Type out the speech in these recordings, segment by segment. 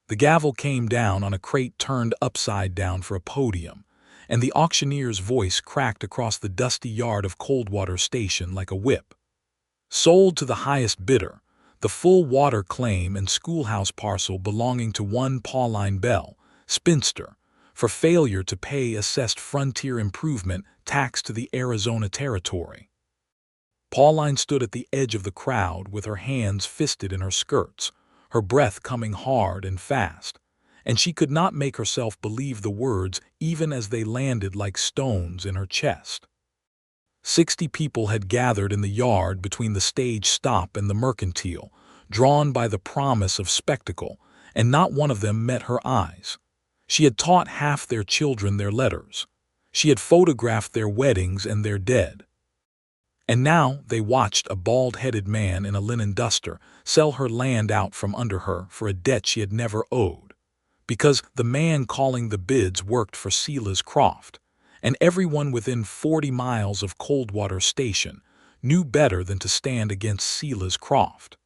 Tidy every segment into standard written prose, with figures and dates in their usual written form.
The gavel came down on a crate turned upside down for a podium, and the auctioneer's voice cracked across the dusty yard of Coldwater Station like a whip. Sold to the highest bidder, the full water claim and schoolhouse parcel belonging to one Pauline Bell, spinster, for failure to pay assessed frontier improvement tax to the Arizona Territory. Pauline stood at the edge of the crowd with her hands fisted in her skirts, her breath coming hard and fast, and she could not make herself believe the words even as they landed like stones in her chest. 60 people had gathered in the yard between the stage stop and the mercantile, drawn by the promise of spectacle, and not one of them met her eyes. She had taught half their children their letters. She had photographed their weddings and their dead. And now they watched a bald-headed man in a linen duster sell her land out from under her for a debt she had never owed, because the man calling the bids worked for Silas Croft, and everyone within 40 miles of Coldwater Station knew better than to stand against Silas Croft.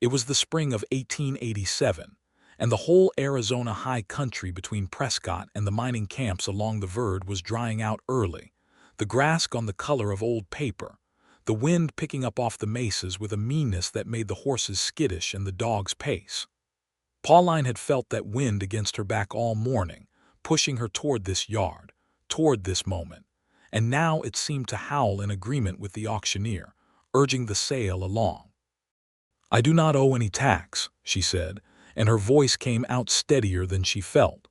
It was the spring of 1887, and the whole Arizona high country between Prescott and the mining camps along the Verde was drying out early, the grass gone the color of old paper, the wind picking up off the mesas with a meanness that made the horses skittish and the dogs pace. Pauline had felt that wind against her back all morning, pushing her toward this yard, toward this moment, and now it seemed to howl in agreement with the auctioneer, urging the sale along. "I do not owe any tax," she said, and her voice came out steadier than she felt.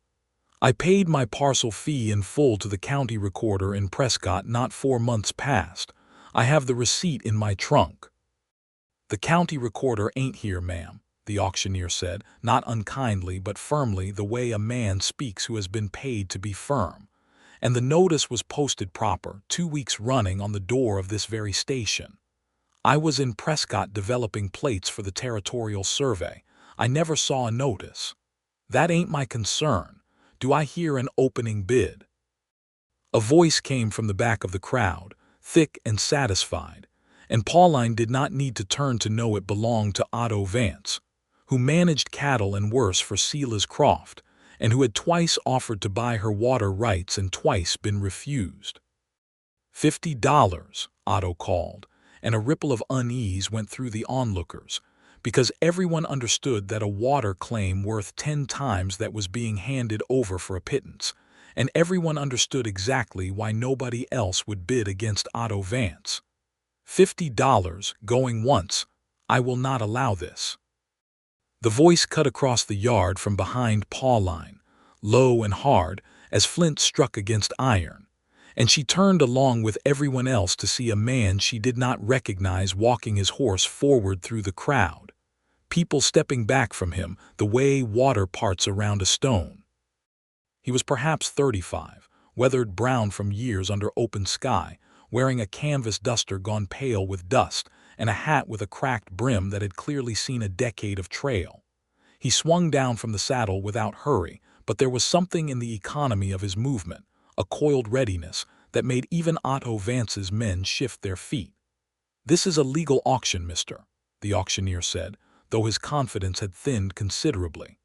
"I paid my parcel fee in full to the county recorder in Prescott not 4 months past. I have the receipt in my trunk." "The county recorder ain't here, ma'am," the auctioneer said, not unkindly but firmly, the way a man speaks who has been paid to be firm. "And the notice was posted proper, 2 weeks running, on the door of this very station. I was in Prescott developing plates for the territorial survey. I never saw a notice. That ain't my concern. Do I hear an opening bid?" A voice came from the back of the crowd, thick and satisfied, and Pauline did not need to turn to know it belonged to Otto Vance, who managed cattle and worse for Silas Croft, and who had twice offered to buy her water rights and twice been refused. $50, Otto called, and a ripple of unease went through the onlookers, because everyone understood that a water claim worth 10 times that was being handed over for a pittance, and everyone understood exactly why nobody else would bid against Otto Vance. $50, going once. "I will not allow this." The voice cut across the yard from behind Pauline, low and hard, as flint struck against iron, and she turned along with everyone else to see a man she did not recognize walking his horse forward through the crowd, people stepping back from him the way water parts around a stone. He was perhaps 35, weathered brown from years under open sky, wearing a canvas duster gone pale with dust and a hat with a cracked brim that had clearly seen a decade of trail. He swung down from the saddle without hurry, but there was something in the economy of his movement, a coiled readiness, that made even Otto Vance's men shift their feet. "This is a legal auction, mister," the auctioneer said, though his confidence had thinned considerably.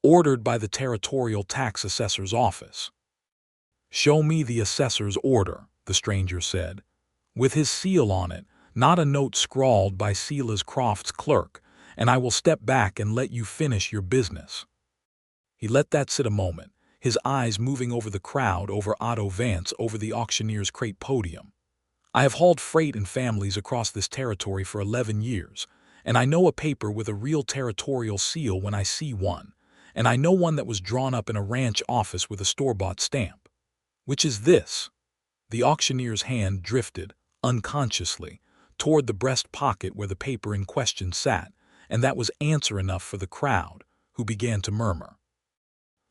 "Ordered by the territorial tax assessor's office." "Show me the assessor's order," the stranger said. "With his seal on it, not a note scrawled by Silas Croft's clerk, and I will step back and let you finish your business." He let that sit a moment, his eyes moving over the crowd, over Otto Vance, over the auctioneer's crate podium. "I have hauled freight and families across this territory for 11 years, and I know a paper with a real territorial seal when I see one, and I know one that was drawn up in a ranch office with a store-bought stamp. Which is this?" The auctioneer's hand drifted, unconsciously, toward the breast pocket where the paper in question sat, and that was answer enough for the crowd, who began to murmur.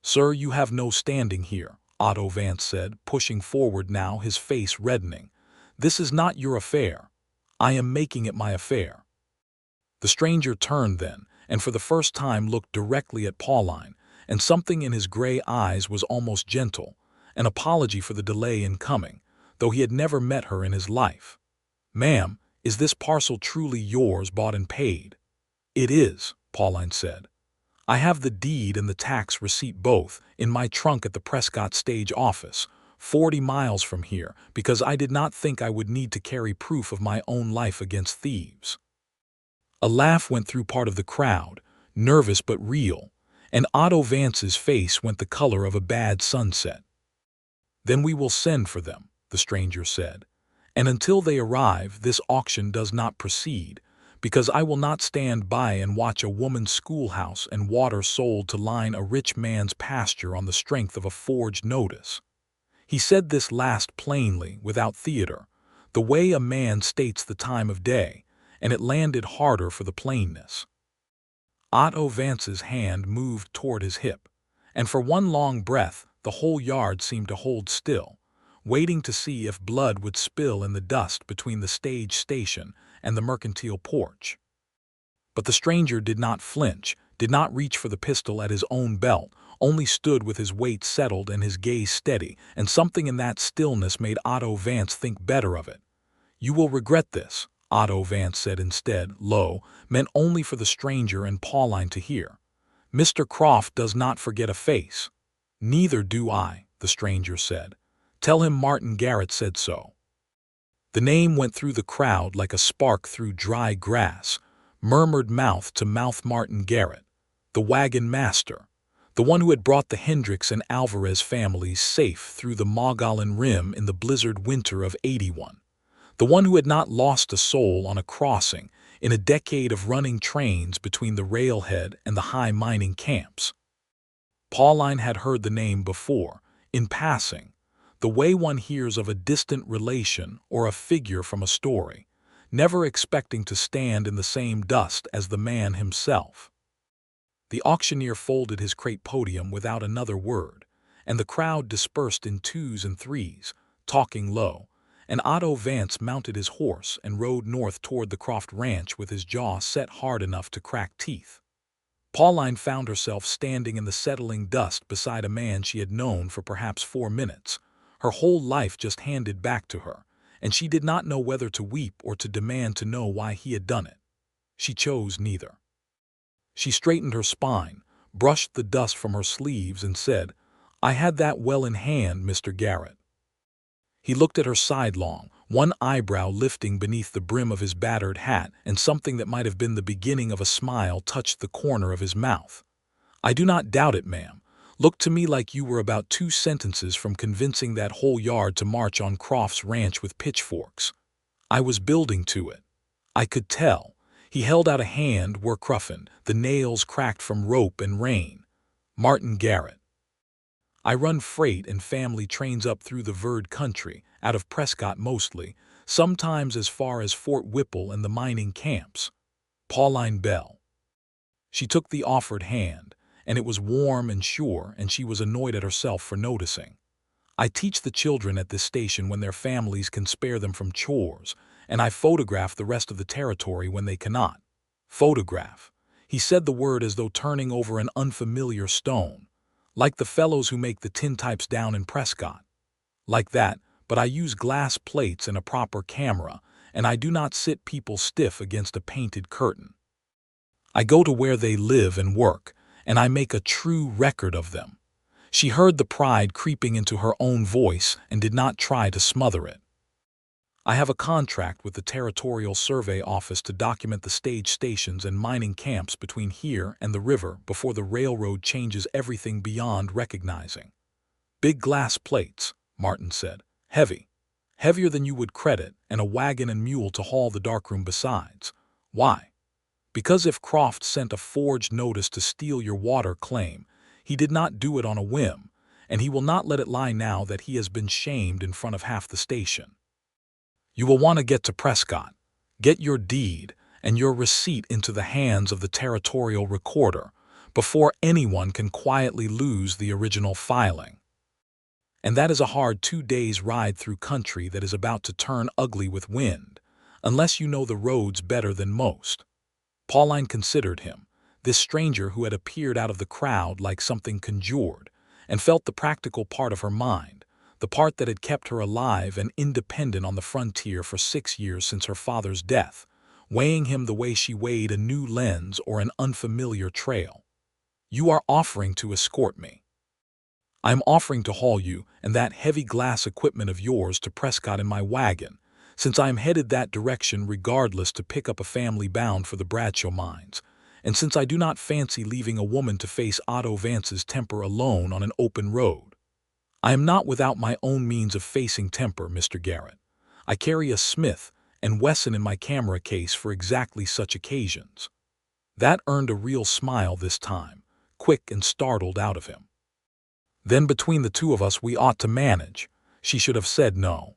"Sir, you have no standing here," Otto Vance said, pushing forward now, his face reddening. "This is not your affair. I am making it my affair." The stranger turned then, and for the first time looked directly at Pauline, and something in his gray eyes was almost gentle, an apology for the delay in coming, though he had never met her in his life. "Ma'am, is this parcel truly yours, bought and paid?" "It is," Pauline said. I have the deed and the tax receipt both in my trunk at the Prescott stage office, 40 miles from here, because I did not think I would need to carry proof of my own life against thieves." A laugh went through part of the crowd, nervous but real, and Otto Vance's face went the color of a bad sunset. "Then we will send for them," the stranger said, "and until they arrive this auction does not proceed, because I will not stand by and watch a woman's schoolhouse and water sold to line a rich man's pasture on the strength of a forged notice." He said this last plainly, without theater, the way a man states the time of day, and it landed harder for the plainness. Otto Vance's hand moved toward his hip, and for one long breath the whole yard seemed to hold still, waiting to see if blood would spill in the dust between the stage station and the mercantile porch. But the stranger did not flinch, did not reach for the pistol at his own belt, only stood with his weight settled and his gaze steady, and something in that stillness made Otto Vance think better of it. "You will regret this," Otto Vance said instead, low, meant only for the stranger and Pauline to hear. "Mr. Croft does not forget a face." "Neither do I," the stranger said. "Tell him Martin Garrett said so." The name went through the crowd like a spark through dry grass, murmured mouth to mouth. Martin Garrett, the wagon master, the one who had brought the Hendricks and Alvarez families safe through the Mogollon Rim in the blizzard winter of '81. The one who had not lost a soul on a crossing in a decade of running trains between the railhead and the high mining camps. Pauline had heard the name before, in passing, the way one hears of a distant relation or a figure from a story, never expecting to stand in the same dust as the man himself. The auctioneer folded his crate podium without another word, and the crowd dispersed in twos and threes, talking low, and Otto Vance mounted his horse and rode north toward the Croft Ranch with his jaw set hard enough to crack teeth. Pauline found herself standing in the settling dust beside a man she had known for perhaps 4 minutes, her whole life just handed back to her, and she did not know whether to weep or to demand to know why he had done it. She chose neither. She straightened her spine, brushed the dust from her sleeves, and said, "I had that well in hand, Mr. Garrett." He looked at her sidelong, one eyebrow lifting beneath the brim of his battered hat, and something that might have been the beginning of a smile touched the corner of his mouth. "I do not doubt it, ma'am. Looked to me like you were about 2 sentences from convincing that whole yard to march on Croft's ranch with pitchforks. I was building to it. I could tell." He held out a hand, work roughened, the nails cracked from rope and rain. "Martin Garrett. I run freight and family trains up through the Verd country, out of Prescott mostly, sometimes as far as Fort Whipple and the mining camps. Pauline Bell." She took the offered hand, and it was warm and sure, and she was annoyed at herself for noticing. "I teach the children at this station when their families can spare them from chores, and I photograph the rest of the territory when they cannot." Photograph. He said the word as though turning over an unfamiliar stone. "Like the fellows who make the tintypes down in Prescott." "Like that, but I use glass plates and a proper camera, and I do not sit people stiff against a painted curtain. I go to where they live and work, and I make a true record of them." She heard the pride creeping into her own voice and did not try to smother it. "I have a contract with the Territorial Survey Office to document the stage stations and mining camps between here and the river before the railroad changes everything beyond recognizing." "Big glass plates," Martin said. "Heavy. Heavier than you would credit, and a wagon and mule to haul the darkroom besides. Why? Because if Croft sent a forged notice to steal your water claim, he did not do it on a whim, and he will not let it lie now that he has been shamed in front of half the station. You will want to get to Prescott, get your deed and your receipt into the hands of the territorial recorder before anyone can quietly lose the original filing. And that is a hard 2 days' ride through country that is about to turn ugly with wind, unless you know the roads better than most." Pauline considered him, this stranger who had appeared out of the crowd like something conjured, and felt the practical part of her mind, the part that had kept her alive and independent on the frontier for 6 years since her father's death, weighing him the way she weighed a new lens or an unfamiliar trail. You are offering to escort me. I am offering to haul you and that heavy glass equipment of yours to Prescott in my wagon, since I am headed that direction regardless to pick up a family bound for the Bradshaw mines, and since I do not fancy leaving a woman to face Otto Vance's temper alone on an open road. I am not without my own means of facing temper, Mr. Garrett. I carry a Smith and Wesson in my camera case for exactly such occasions. That earned a real smile this time, quick and startled out of him. Then between the two of us we ought to manage. She should have said no.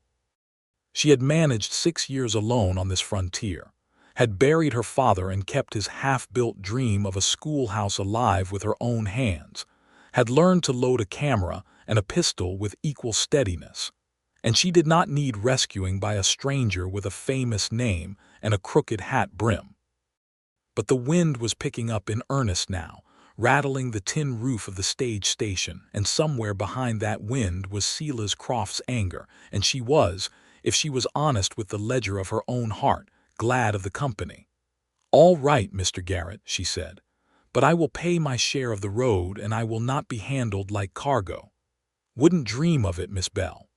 She had managed 6 years alone on this frontier, had buried her father and kept his half-built dream of a schoolhouse alive with her own hands, had learned to load a camera and a pistol with equal steadiness, and she did not need rescuing by a stranger with a famous name and a crooked hat brim. But the wind was picking up in earnest now, rattling the tin roof of the stage station, and somewhere behind that wind was Silas Croft's anger, and she was, if she was honest with the ledger of her own heart, glad of the company. "All right, Mr. Garrett," she said, "but I will pay my share of the road and I will not be handled like cargo." "Wouldn't dream of it, Miss Bell."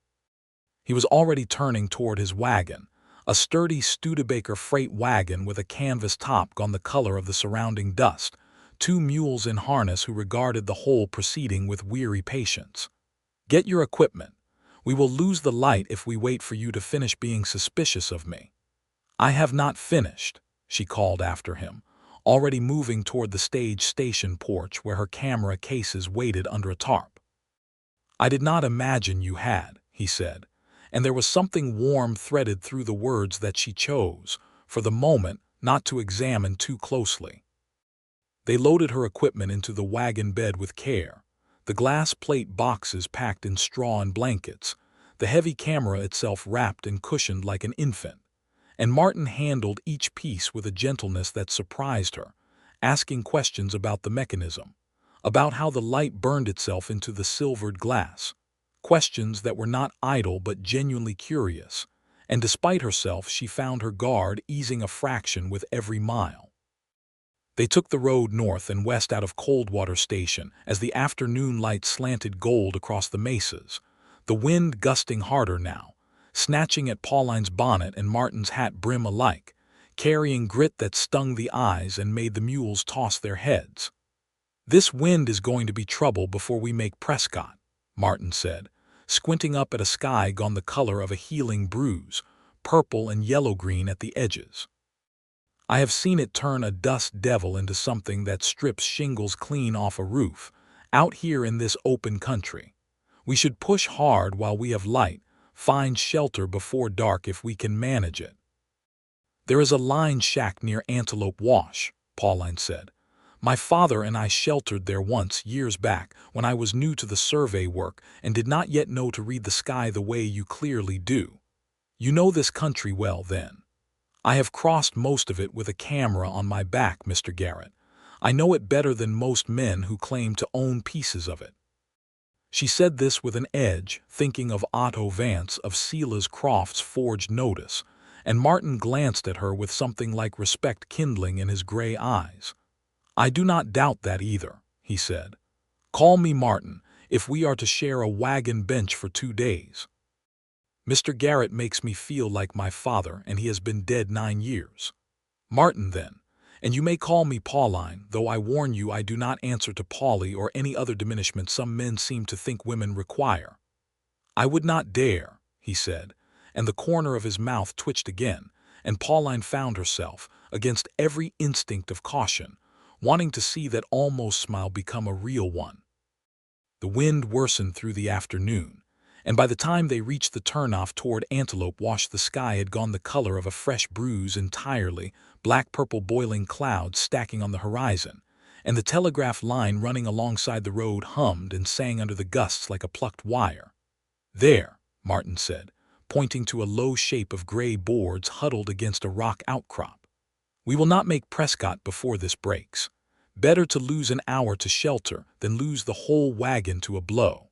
He was already turning toward his wagon, a sturdy Studebaker freight wagon with a canvas top gone the color of the surrounding dust, 2 mules in harness who regarded the whole proceeding with weary patience. "Get your equipment. We will lose the light if we wait for you to finish being suspicious of me." "I have not finished," she called after him, already moving toward the stage station porch where her camera cases waited under a tarp. "I did not imagine you had," he said, and there was something warm threaded through the words that she chose, for the moment, not to examine too closely. They loaded her equipment into the wagon bed with care, the glass plate boxes packed in straw and blankets, the heavy camera itself wrapped and cushioned like an infant, and Martin handled each piece with a gentleness that surprised her, asking questions about the mechanism, about how the light burned itself into the silvered glass, questions that were not idle but genuinely curious, and despite herself she found her guard easing a fraction with every mile. They took the road north and west out of Coldwater Station as the afternoon light slanted gold across the mesas, the wind gusting harder now, snatching at Pauline's bonnet and Martin's hat brim alike, carrying grit that stung the eyes and made the mules toss their heads. "This wind is going to be trouble before we make Prescott," Martin said, squinting up at a sky gone the color of a healing bruise, purple and yellow-green at the edges. "I have seen it turn a dust devil into something that strips shingles clean off a roof, out here in this open country. We should push hard while we have light, find shelter before dark if we can manage it." "There is a line shack near Antelope Wash," Pauline said. "My father and I sheltered there once years back when I was new to the survey work and did not yet know to read the sky the way you clearly do. You know this country well, then." "I have crossed most of it with a camera on my back, Mr. Garrett. I know it better than most men who claim to own pieces of it." She said this with an edge, thinking of Otto Vance of Silas Croft's forged notice, and Martin glanced at her with something like respect kindling in his gray eyes. "I do not doubt that either," he said. "Call me Martin if we are to share a wagon bench for 2 days. Mr. Garrett makes me feel like my father, and he has been dead 9 years. Martin, then, and you may call me Pauline, though I warn you I do not answer to Paulie or any other diminishment some men seem to think women require." "I would not dare," he said, and the corner of his mouth twitched again, and Pauline found herself, against every instinct of caution, wanting to see that almost smile become a real one. The wind worsened through the afternoon, and by the time they reached the turnoff toward Antelope Wash the sky had gone the color of a fresh bruise entirely, black-purple boiling clouds stacking on the horizon, and the telegraph line running alongside the road hummed and sang under the gusts like a plucked wire. "There," Martin said, pointing to a low shape of gray boards huddled against a rock outcrop. "We will not make Prescott before this breaks. Better to lose an hour to shelter than lose the whole wagon to a blow."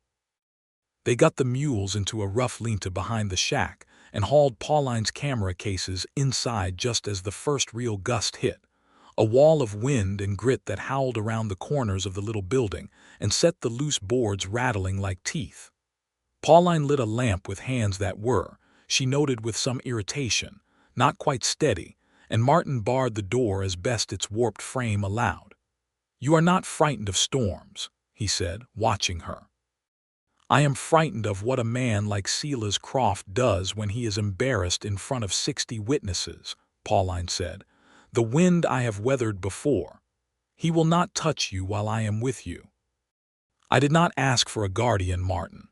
They got the mules into a rough linta behind the shack and hauled Pauline's camera cases inside just as the first real gust hit, a wall of wind and grit that howled around the corners of the little building and set the loose boards rattling like teeth. Pauline lit a lamp with hands that were, she noted with some irritation, not quite steady, and Martin barred the door as best its warped frame allowed. "You are not frightened of storms," he said, watching her. "I am frightened of what a man like Silas Croft does when he is embarrassed in front of 60 witnesses," Pauline said. "The wind I have weathered before. He will not touch you while I am with you." "I did not ask for a guardian, Martin."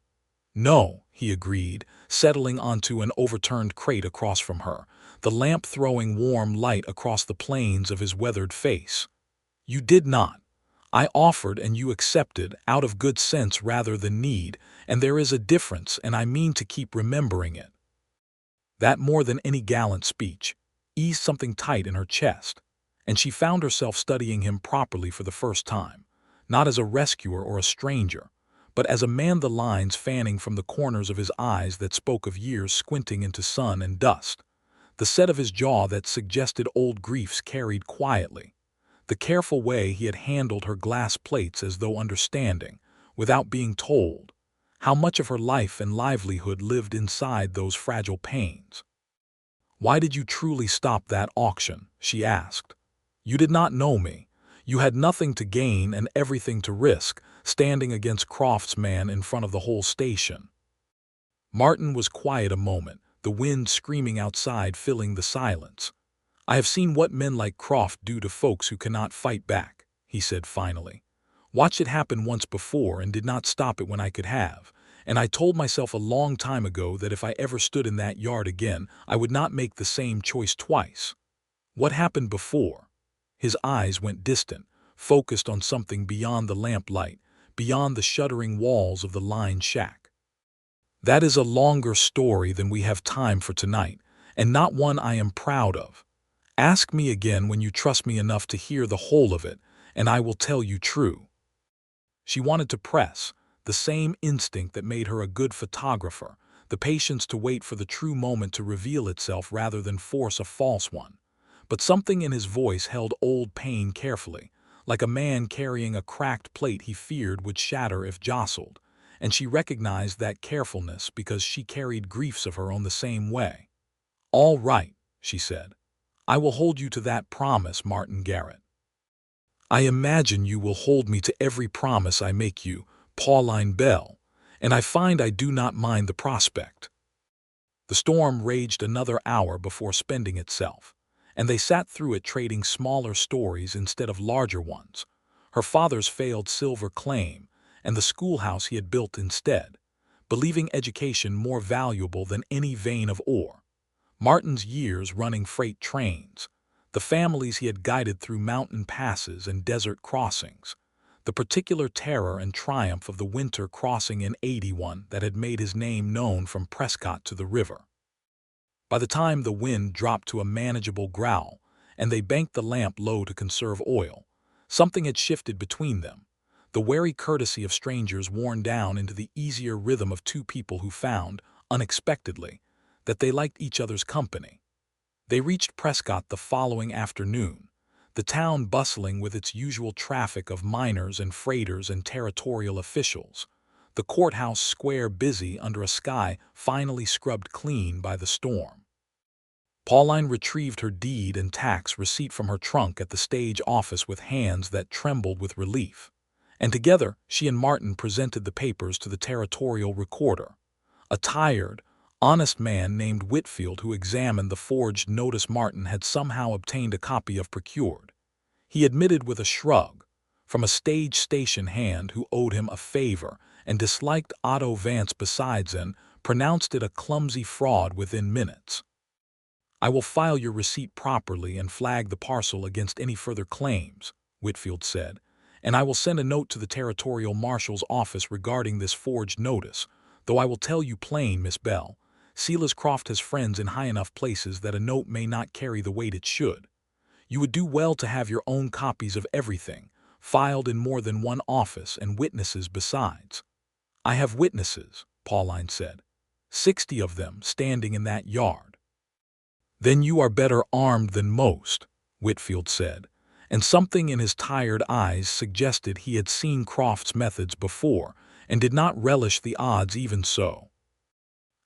"No," he agreed, settling onto an overturned crate across from her, the lamp throwing warm light across the planes of his weathered face. "You did not. I offered and you accepted out of good sense rather than need, and there is a difference, and I mean to keep remembering it." That, more than any gallant speech, eased something tight in her chest, and she found herself studying him properly for the first time, not as a rescuer or a stranger, but as a man, the lines fanning from the corners of his eyes that spoke of years squinting into sun and dust, the set of his jaw that suggested old griefs carried quietly, the careful way he had handled her glass plates as though understanding, without being told, how much of her life and livelihood lived inside those fragile panes. "Why did you truly stop that auction?" she asked. "You did not know me. You had nothing to gain and everything to risk, standing against Croft's man in front of the whole station." Martin was quiet a moment, the wind screaming outside filling the silence. "I have seen what men like Croft do to folks who cannot fight back," he said finally. "Watched it happen once before and did not stop it when I could have, and I told myself a long time ago that if I ever stood in that yard again, I would not make the same choice twice." "What happened before?" His eyes went distant, focused on something beyond the lamplight, beyond the shuddering walls of the lined shack. "That is a longer story than we have time for tonight, and not one I am proud of. Ask me again when you trust me enough to hear the whole of it, and I will tell you true." She wanted to press, the same instinct that made her a good photographer, the patience to wait for the true moment to reveal itself rather than force a false one. But something in his voice held old pain carefully, like a man carrying a cracked plate he feared would shatter if jostled, and she recognized that carefulness because she carried griefs of her own the same way. "All right," she said. "I will hold you to that promise, Martin Garrett." "I imagine you will hold me to every promise I make you, Pauline Bell, and I find I do not mind the prospect." The storm raged another hour before spending itself, and they sat through it trading smaller stories instead of larger ones. Her father's failed silver claim, and the schoolhouse he had built instead, believing education more valuable than any vein of ore. Martin's years running freight trains, the families he had guided through mountain passes and desert crossings, the particular terror and triumph of the winter crossing in '81 that had made his name known from Prescott to the river. By the time the wind dropped to a manageable growl and they banked the lamp low to conserve oil, something had shifted between them, the wary courtesy of strangers worn down into the easier rhythm of two people who found, unexpectedly, that they liked each other's company. They reached Prescott the following afternoon, the town bustling with its usual traffic of miners and freighters and territorial officials, the courthouse square busy under a sky finally scrubbed clean by the storm. Pauline retrieved her deed and tax receipt from her trunk at the stage office with hands that trembled with relief, and together she and Martin presented the papers to the territorial recorder, a tired, honest man named Whitfield who examined the forged notice Martin had somehow obtained a copy of procured. He admitted with a shrug, from a stage station hand who owed him a favor and disliked Otto Vance besides and pronounced it a clumsy fraud within minutes. "I will file your receipt properly and flag the parcel against any further claims," Whitfield said, "and I will send a note to the territorial marshal's office regarding this forged notice, though I will tell you plain, Miss Bell, Silas Croft has friends in high enough places that a note may not carry the weight it should. You would do well to have your own copies of everything, filed in more than one office and witnesses besides." "I have witnesses," Pauline said, 60 of them standing in that yard." "Then you are better armed than most," Whitfield said, and something in his tired eyes suggested he had seen Croft's methods before and did not relish the odds even so.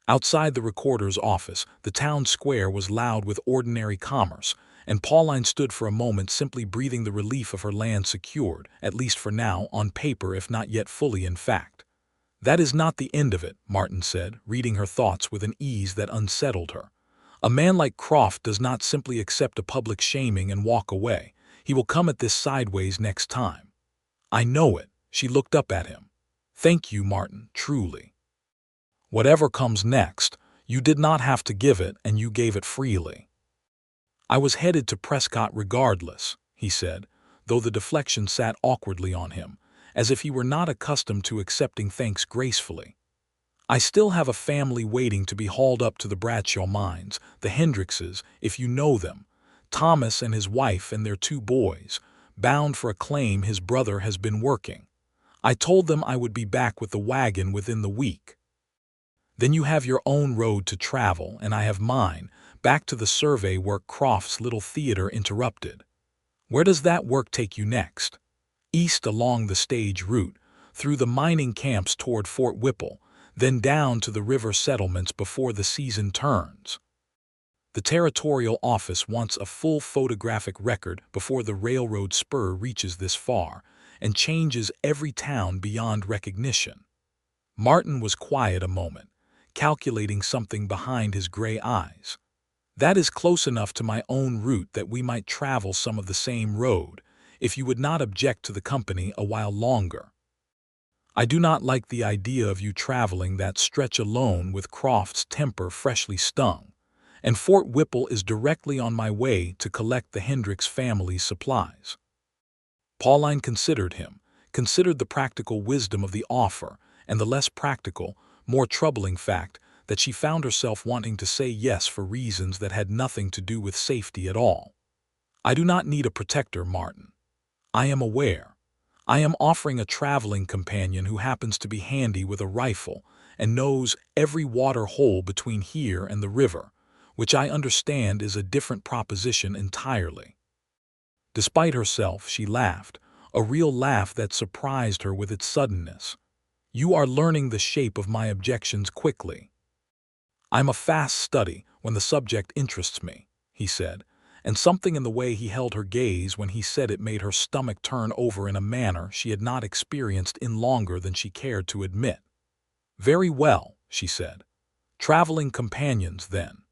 Outside the recorder's office, the town square was loud with ordinary commerce, and Pauline stood for a moment simply breathing the relief of her land secured, at least for now, on paper if not yet fully in fact. "That is not the end of it," Martin said, reading her thoughts with an ease that unsettled her. "A man like Croft does not simply accept a public shaming and walk away. He will come at this sideways next time." "I know it." She looked up at him. "Thank you, Martin, truly. Whatever comes next, you did not have to give it, and you gave it freely." "I was headed to Prescott regardless," he said, though the deflection sat awkwardly on him, as if he were not accustomed to accepting thanks gracefully. "I still have a family waiting to be hauled up to the Bradshaw mines, the Hendrickses, if you know them, Thomas and his wife and their 2 boys, bound for a claim his brother has been working. I told them I would be back with the wagon within the week." "Then you have your own road to travel, and I have mine, back to the survey work Croft's little theater interrupted. Where does that work take you next?" "East along the stage route, through the mining camps toward Fort Whipple, then down to the river settlements before the season turns. The territorial office wants a full photographic record before the railroad spur reaches this far, and changes every town beyond recognition." Martin was quiet a moment, calculating something behind his gray eyes. "That is close enough to my own route that we might travel some of the same road, if you would not object to the company a while longer. I do not like the idea of you traveling that stretch alone with Croft's temper freshly stung, and Fort Whipple is directly on my way to collect the Hendricks family's supplies." Pauline considered him, considered the practical wisdom of the offer, and the less practical, more troubling fact that she found herself wanting to say yes for reasons that had nothing to do with safety at all. "I do not need a protector, Martin. I am aware. I am offering a traveling companion who happens to be handy with a rifle and knows every water hole between here and the river, which I understand is a different proposition entirely." Despite herself, she laughed, a real laugh that surprised her with its suddenness. "You are learning the shape of my objections quickly." "I'm a fast study when the subject interests me," he said, and something in the way he held her gaze when he said it made her stomach turn over in a manner she had not experienced in longer than she cared to admit. "Very well," she said. "Traveling companions, then.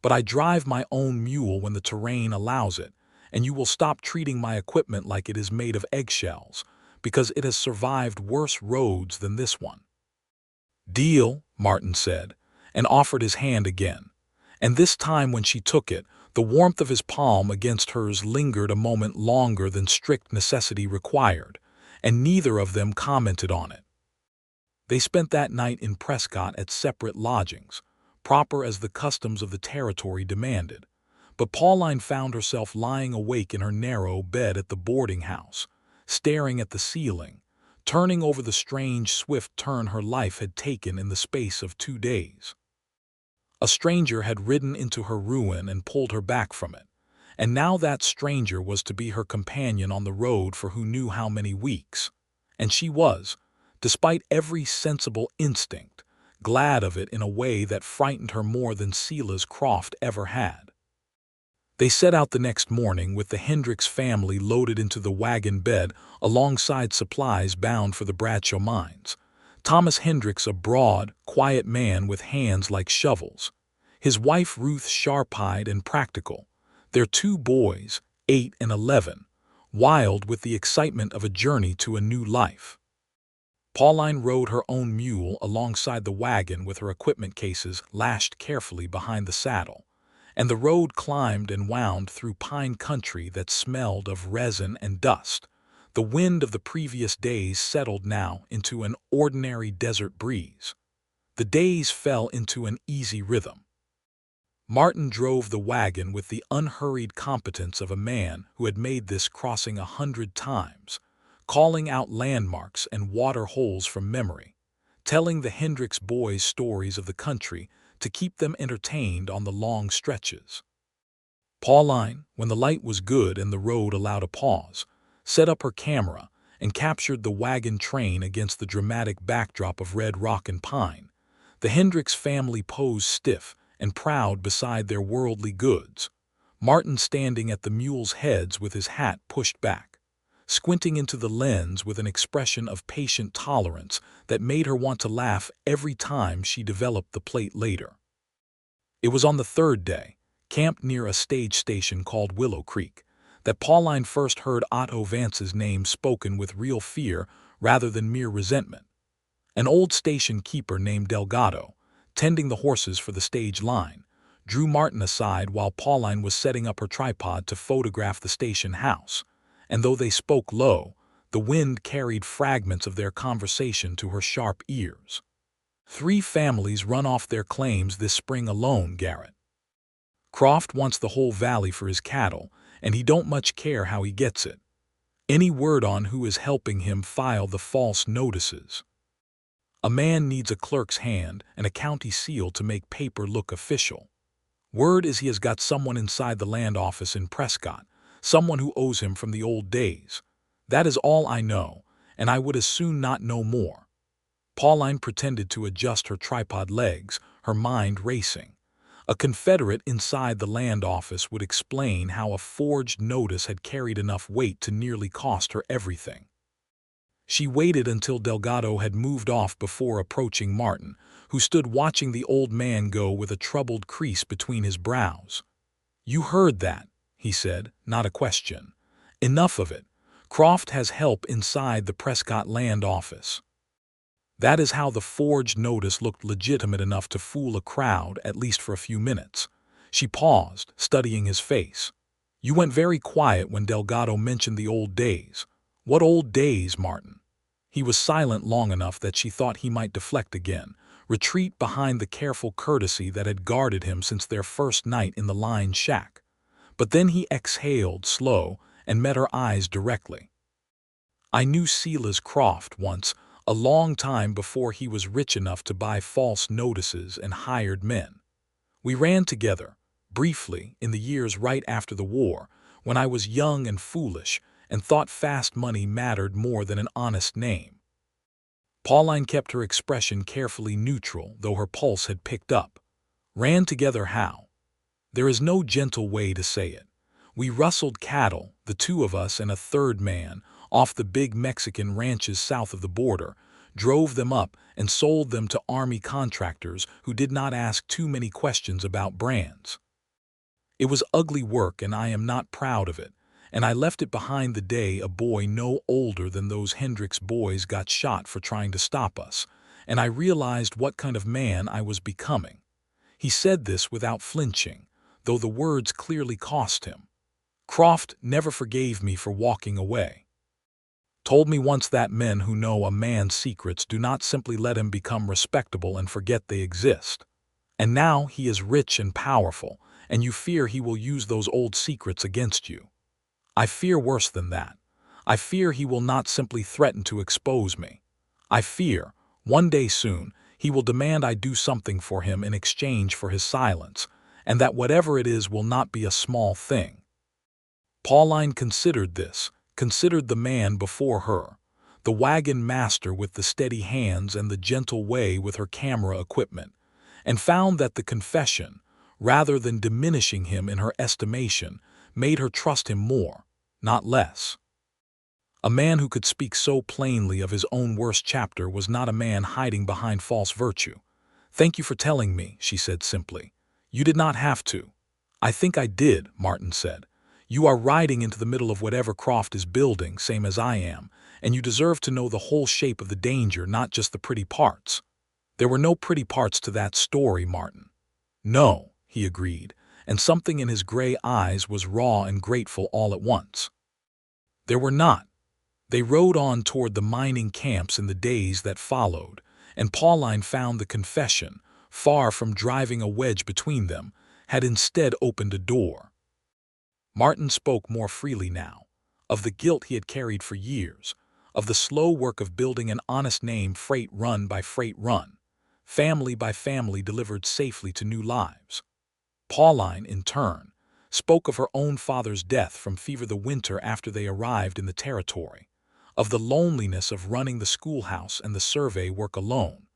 But I drive my own mule when the terrain allows it, and you will stop treating my equipment like it is made of eggshells, because it has survived worse roads than this one." "Deal," Martin said, and offered his hand again. And this time when she took it, the warmth of his palm against hers lingered a moment longer than strict necessity required, and neither of them commented on it. They spent that night in Prescott at separate lodgings, proper as the customs of the territory demanded, but Pauline found herself lying awake in her narrow bed at the boarding house, staring at the ceiling, turning over the strange, swift turn her life had taken in the space of 2 days. A stranger had ridden into her ruin and pulled her back from it, and now that stranger was to be her companion on the road for who knew how many weeks, and she was, despite every sensible instinct, glad of it in a way that frightened her more than Silas Croft ever had. They set out the next morning with the Hendricks family loaded into the wagon bed alongside supplies bound for the Bradshaw mines. Thomas Hendricks, a broad, quiet man with hands like shovels. His wife Ruth sharp-eyed and practical. Their 2 boys, 8 and 11, wild with the excitement of a journey to a new life. Pauline rode her own mule alongside the wagon with her equipment cases lashed carefully behind the saddle, and the road climbed and wound through pine country that smelled of resin and dust. The wind of the previous days settled now into an ordinary desert breeze. The days fell into an easy rhythm. Martin drove the wagon with the unhurried competence of a man who had made this crossing 100 times, calling out landmarks and water holes from memory, telling the Hendricks boys stories of the country to keep them entertained on the long stretches. Pauline, when the light was good and the road allowed a pause, set up her camera and captured the wagon train against the dramatic backdrop of red rock and pine. The Hendricks family posed stiff and proud beside their worldly goods, Martin standing at the mules' heads with his hat pushed back, squinting into the lens with an expression of patient tolerance that made her want to laugh every time she developed the plate later. It was on the third day, camped near a stage station called Willow Creek, that Pauline first heard Otto Vance's name spoken with real fear rather than mere resentment. An old station keeper named Delgado, tending the horses for the stage line, drew Martin aside while Pauline was setting up her tripod to photograph the station house, and though they spoke low, the wind carried fragments of their conversation to her sharp ears. 3 families run off their claims this spring alone, Garrett. Croft wants the whole valley for his cattle, and he don't much care how he gets it. Any word on who is helping him file the false notices? A man needs a clerk's hand and a county seal to make paper look official. Word is he has got someone inside the land office in Prescott, someone who owes him from the old days. That is all I know, and I would as soon not know more. Pauline pretended to adjust her tripod legs, her mind racing. A Confederate inside the land office would explain how a forged notice had carried enough weight to nearly cost her everything. She waited until Delgado had moved off before approaching Martin, who stood watching the old man go with a troubled crease between his brows. "You heard that," he said, not a question. "Enough of it. Croft has help inside the Prescott land office." That is how the forged notice looked legitimate enough to fool a crowd, at least for a few minutes. She paused, studying his face. "You went very quiet when Delgado mentioned the old days. What old days, Martin?" He was silent long enough that she thought he might deflect again, retreat behind the careful courtesy that had guarded him since their first night in the line shack. But then he exhaled slow and met her eyes directly. "I knew Silas Croft once, a long time before he was rich enough to buy false notices and hired men. We ran together, briefly, in the years right after the war, when I was young and foolish and thought fast money mattered more than an honest name." Pauline kept her expression carefully neutral, though her pulse had picked up. "Ran together how?" "There is no gentle way to say it. We rustled cattle, the 2 of us and a third man, off the big Mexican ranches south of the border, drove them up and sold them to army contractors who did not ask too many questions about brands. It was ugly work and I am not proud of it, and I left it behind the day a boy no older than those Hendricks boys got shot for trying to stop us, and I realized what kind of man I was becoming." He said this without flinching, though the words clearly cost him. "Croft never forgave me for walking away. Told me once that men who know a man's secrets do not simply let him become respectable and forget they exist. And now he is rich and powerful, and you fear he will use those old secrets against you. I fear worse than that. I fear he will not simply threaten to expose me. I fear, one day soon, he will demand I do something for him in exchange for his silence, and that whatever it is will not be a small thing." Pauline considered this, considered the man before her, the wagon master with the steady hands and the gentle way with her camera equipment, and found that the confession, rather than diminishing him in her estimation, made her trust him more, not less. A man who could speak so plainly of his own worst chapter was not a man hiding behind false virtue. "Thank you for telling me," she said simply. "You did not have to." "I think I did," Martin said. "You are riding into the middle of whatever Croft is building, same as I am, and you deserve to know the whole shape of the danger, not just the pretty parts." "There were no pretty parts to that story, Martin." "No," he agreed, and something in his gray eyes was raw and grateful all at once. "There were not." They rode on toward the mining camps in the days that followed, and Pauline found the confession, far from driving a wedge between them, had instead opened a door. Martin spoke more freely now, of the guilt he had carried for years, of the slow work of building an honest name, freight run by freight run, family by family delivered safely to new lives. Pauline, in turn, spoke of her own father's death from fever the winter after they arrived in the territory, of the loneliness of running the schoolhouse and the survey work alone,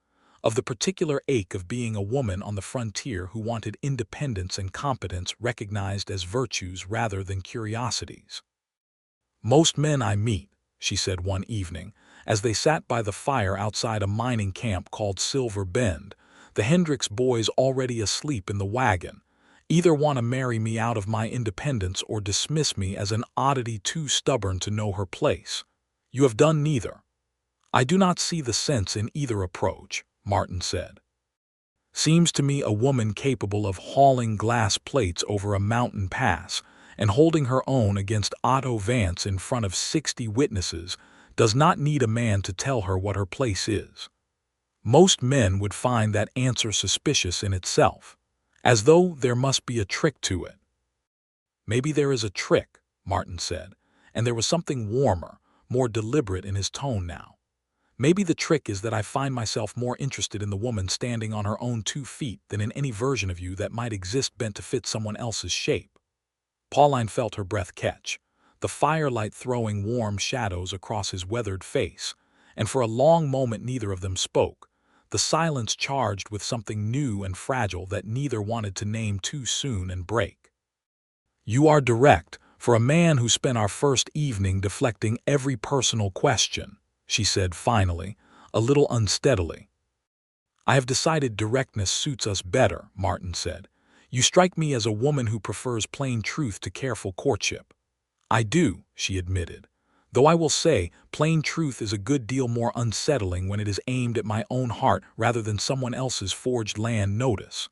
of the particular ache of being a woman on the frontier who wanted independence and competence recognized as virtues rather than curiosities. "Most men I meet," she said one evening, as they sat by the fire outside a mining camp called Silver Bend, the Hendricks boys already asleep in the wagon, "either want to marry me out of my independence or dismiss me as an oddity too stubborn to know her place. You have done neither." "I do not see the sense in either approach," Martin said. "Seems to me a woman capable of hauling glass plates over a mountain pass and holding her own against Otto Vance in front of 60 witnesses does not need a man to tell her what her place is. Most men would find that answer suspicious in itself, as though there must be a trick to it." "Maybe there is a trick," Martin said, and there was something warmer, more deliberate in his tone now. "Maybe the trick is that I find myself more interested in the woman standing on her own 2 feet than in any version of you that might exist bent to fit someone else's shape." Pauline felt her breath catch, the firelight throwing warm shadows across his weathered face, and for a long moment neither of them spoke, the silence charged with something new and fragile that neither wanted to name too soon and break. "You are direct, for a man who spent our first evening deflecting every personal question," she said finally, a little unsteadily. "I have decided directness suits us better," Martin said. "You strike me as a woman who prefers plain truth to careful courtship." "I do," she admitted, "though I will say plain truth is a good deal more unsettling when it is aimed at my own heart rather than someone else's forged land notice."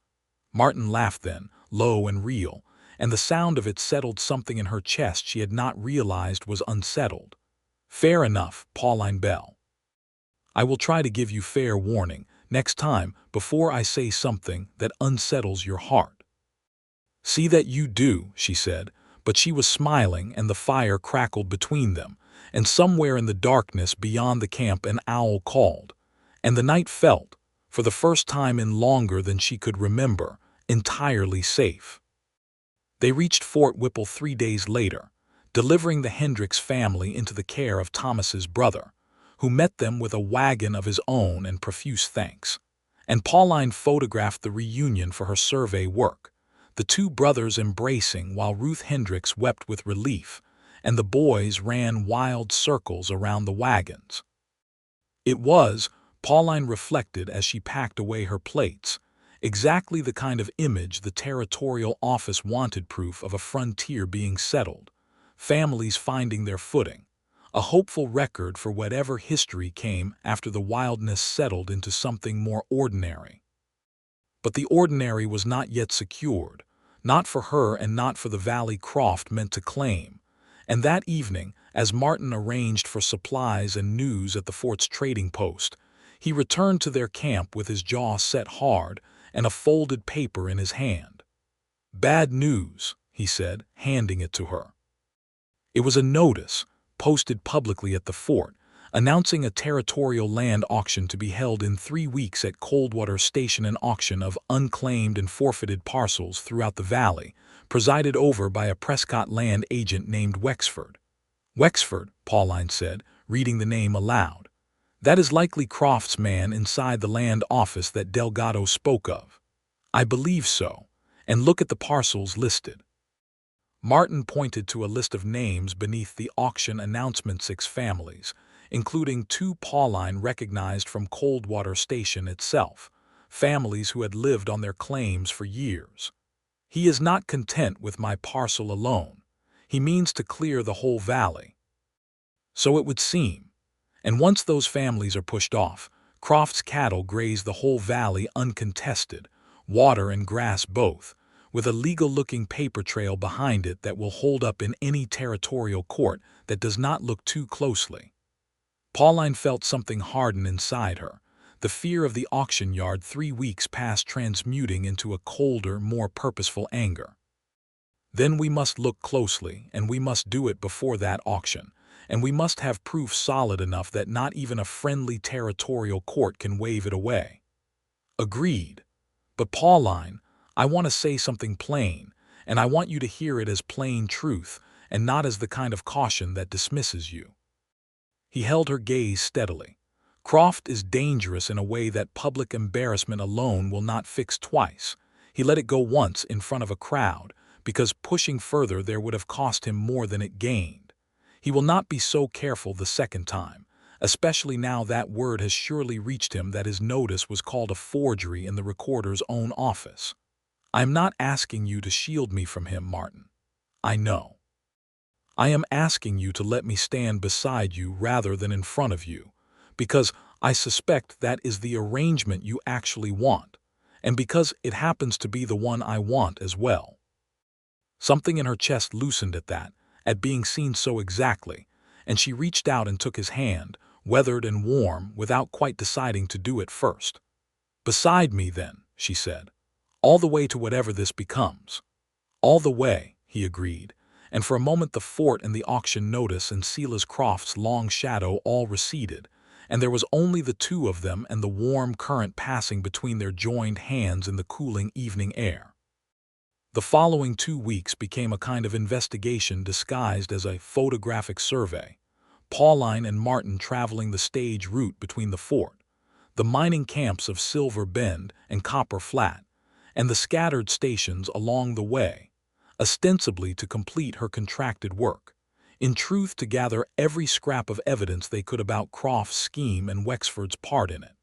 Martin laughed then, low and real, and the sound of it settled something in her chest she had not realized was unsettled. "Fair enough, Pauline Bell. I will try to give you fair warning next time before I say something that unsettles your heart." "See that you do," she said, but she was smiling and the fire crackled between them, and somewhere in the darkness beyond the camp an owl called, and the night felt, for the first time in longer than she could remember, entirely safe. They reached Fort Whipple 3 days later, delivering the Hendricks family into the care of Thomas's brother, who met them with a wagon of his own and profuse thanks. And Pauline photographed the reunion for her survey work, the 2 brothers embracing while Ruth Hendricks wept with relief, and the boys ran wild circles around the wagons. It was, Pauline reflected as she packed away her plates, exactly the kind of image the territorial office wanted, proof of a frontier being settled, families finding their footing, a hopeful record for whatever history came after the wildness settled into something more ordinary. But the ordinary was not yet secured, not for her and not for the valley Croft meant to claim, and that evening, as Martin arranged for supplies and news at the fort's trading post, he returned to their camp with his jaw set hard and a folded paper in his hand. "Bad news," he said, handing it to her. It was a notice, posted publicly at the fort, announcing a territorial land auction to be held in 3 weeks at Coldwater Station, an auction of unclaimed and forfeited parcels throughout the valley, presided over by a Prescott land agent named Wexford. "Wexford," Pauline said, reading the name aloud. "That is likely Croft's man inside the land office that Delgado spoke of." "I believe so, and look at the parcels listed." Martin pointed to a list of names beneath the auction announcement: 6 families, including 2 Pauline recognized from Coldwater Station itself, families who had lived on their claims for years. "He is not content with my parcel alone. He means to clear the whole valley." So it would seem. And once those families are pushed off, Croft's cattle graze the whole valley uncontested, water and grass both, with a legal-looking paper trail behind it that will hold up in any territorial court that does not look too closely. Pauline felt something harden inside her, the fear of the auction yard 3 weeks past transmuting into a colder, more purposeful anger. "Then we must look closely, and we must do it before that auction, and we must have proof solid enough that not even a friendly territorial court can wave it away." "Agreed. But Pauline, I want to say something plain, and I want you to hear it as plain truth and not as the kind of caution that dismisses you." He held her gaze steadily. "Croft is dangerous in a way that public embarrassment alone will not fix twice. He let it go once in front of a crowd, because pushing further there would have cost him more than it gained. He will not be so careful the second time, especially now that word has surely reached him that his notice was called a forgery in the recorder's own office. I am not asking you to shield me from him, Martin. I know. I am asking you to let me stand beside you rather than in front of you, because I suspect that is the arrangement you actually want, and because it happens to be the one I want as well." Something in her chest loosened at that, at being seen so exactly, and she reached out and took his hand, weathered and warm, without quite deciding to do it first. "Beside me, then," she said. "All the way to whatever this becomes." "All the way," he agreed, and for a moment the fort and the auction notice and Silas Croft's long shadow all receded, and there was only the two of them and the warm current passing between their joined hands in the cooling evening air. The following 2 weeks became a kind of investigation disguised as a photographic survey. Pauline and Martin traveling the stage route between the fort, the mining camps of Silver Bend and Copper Flat, and the scattered stations along the way, ostensibly to complete her contracted work, in truth to gather every scrap of evidence they could about Croft's scheme and Wexford's part in it.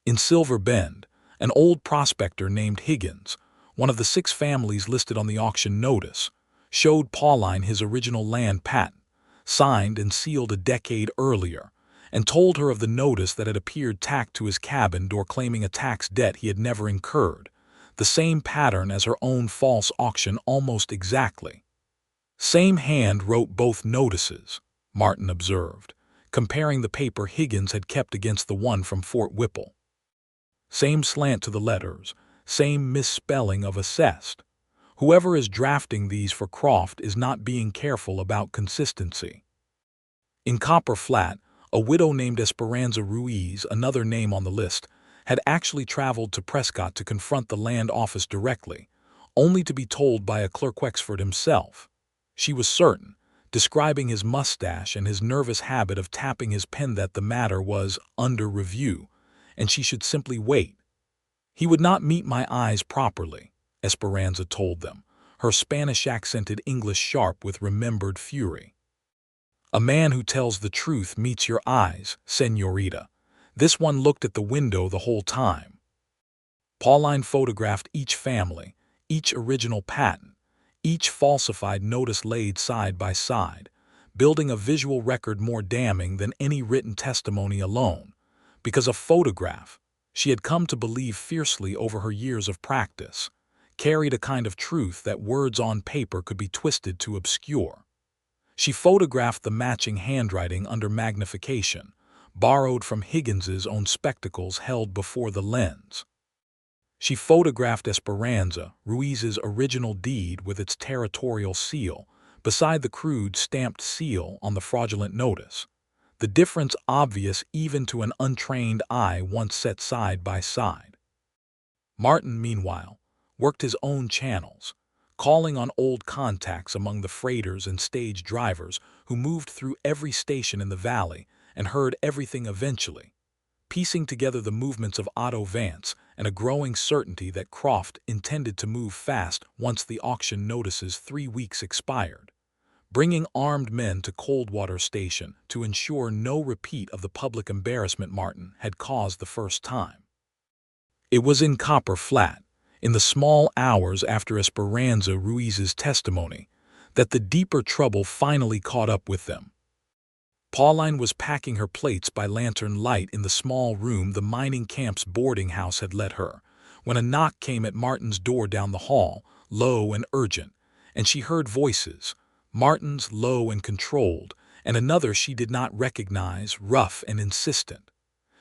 In Silver Bend, an old prospector named Higgins, one of the 6 families listed on the auction notice, showed Pauline his original land patent, signed and sealed a decade earlier, and told her of the notice that had appeared tacked to his cabin door claiming a tax debt he had never incurred, the same pattern as her own false auction almost exactly. "Same hand wrote both notices," Martin observed, comparing the paper Higgins had kept against the one from Fort Whipple. "Same slant to the letters, same misspelling of assessed. Whoever is drafting these for Croft is not being careful about consistency." In Copper Flat, a widow named Esperanza Ruiz, another name on the list, had actually traveled to Prescott to confront the land office directly, only to be told by a clerk Wexford himself. She was certain, describing his mustache and his nervous habit of tapping his pen, that the matter was under review, and she should simply wait. "He would not meet my eyes properly," Esperanza told them, her Spanish-accented English sharp with remembered fury. "A man who tells the truth meets your eyes, señorita. This one looked at the window the whole time." Pauline photographed each family, each original patent, each falsified notice laid side by side, building a visual record more damning than any written testimony alone, because a photograph, she had come to believe fiercely over her years of practice, carried a kind of truth that words on paper could be twisted to obscure. She photographed the matching handwriting under magnification, borrowed from Higgins's own spectacles held before the lens. She photographed Esperanza Ruiz's original deed with its territorial seal, beside the crude stamped seal on the fraudulent notice, the difference obvious even to an untrained eye once set side by side. Martin, meanwhile, worked his own channels, calling on old contacts among the freighters and stage drivers who moved through every station in the valley and heard everything eventually, piecing together the movements of Otto Vance and a growing certainty that Croft intended to move fast once the auction notice's 3 weeks expired, bringing armed men to Coldwater Station to ensure no repeat of the public embarrassment Martin had caused the first time. It was in Copper Flat, in the small hours after Esperanza Ruiz's testimony, that the deeper trouble finally caught up with them. Pauline was packing her plates by lantern light in the small room the mining camp's boarding house had let her, when a knock came at Martin's door down the hall, low and urgent, and she heard voices, Martin's low and controlled, and another she did not recognize, rough and insistent.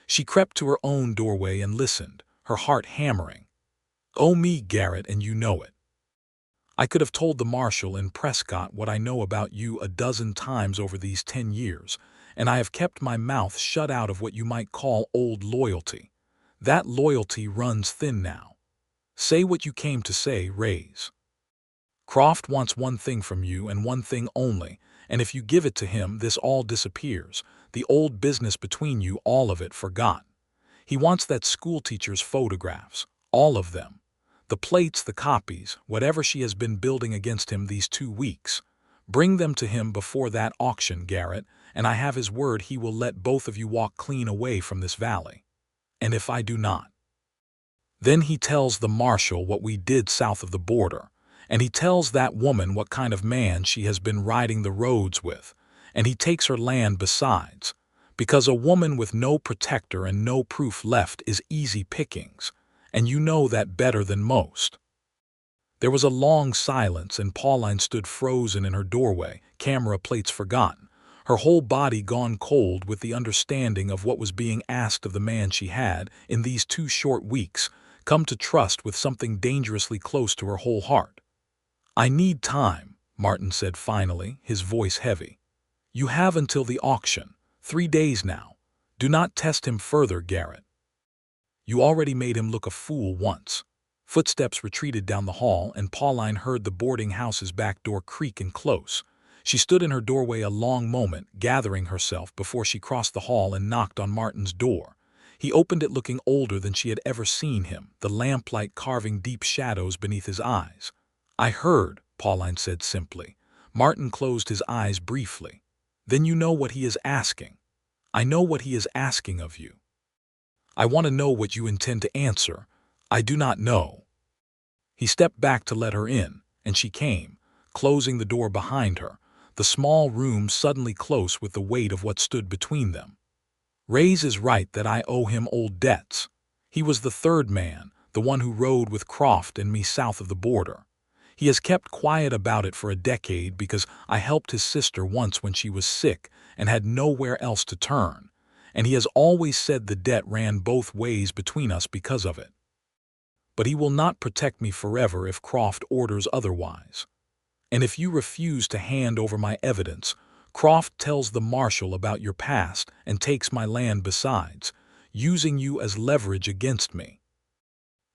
She crept to her own doorway and listened, her heart hammering. "Oh, me, Garrett, and you know it. I could have told the marshal in Prescott what I know about you a dozen times over these 10 years, and I have kept my mouth shut out of what you might call old loyalty. That loyalty runs thin now. Say what you came to say, Rays." Croft wants one thing from you and one thing only, and if you give it to him, this all disappears. The old business between you, all of it forgot. He wants that schoolteacher's photographs, all of them. The plates, the copies, whatever she has been building against him these 2 weeks. Bring them to him before that auction, Garrett, and I have his word he will let both of you walk clean away from this valley. And if I do not? Then he tells the marshal what we did south of the border, and he tells that woman what kind of man she has been riding the roads with, and he takes her land besides, because a woman with no protector and no proof left is easy pickings, and you know that better than most. There was a long silence, and Pauline stood frozen in her doorway, camera plates forgotten, her whole body gone cold with the understanding of what was being asked of the man she had, in these 2 short weeks, come to trust with something dangerously close to her whole heart. "I need time," Martin said finally, his voice heavy. "You have until the auction, 3 days now. Do not test him further, Garrett. You already made him look a fool once." Footsteps retreated down the hall, and Pauline heard the boarding house's back door creak and close. She stood in her doorway a long moment, gathering herself before she crossed the hall and knocked on Martin's door. He opened it looking older than she had ever seen him, the lamplight carving deep shadows beneath his eyes. "I heard," Pauline said simply. Martin closed his eyes briefly. "Then you know what he is asking." "I know what he is asking of you." "I want to know what you intend to answer." "I do not know." He stepped back to let her in, and she came, closing the door behind her, the small room suddenly close with the weight of what stood between them. "Ray's is right that I owe him old debts. He was the third man, the one who rode with Croft and me south of the border. He has kept quiet about it for a decade because I helped his sister once when she was sick and had nowhere else to turn, and he has always said the debt ran both ways between us because of it. But he will not protect me forever if Croft orders otherwise. And if you refuse to hand over my evidence, Croft tells the marshal about your past and takes my land besides, using you as leverage against me.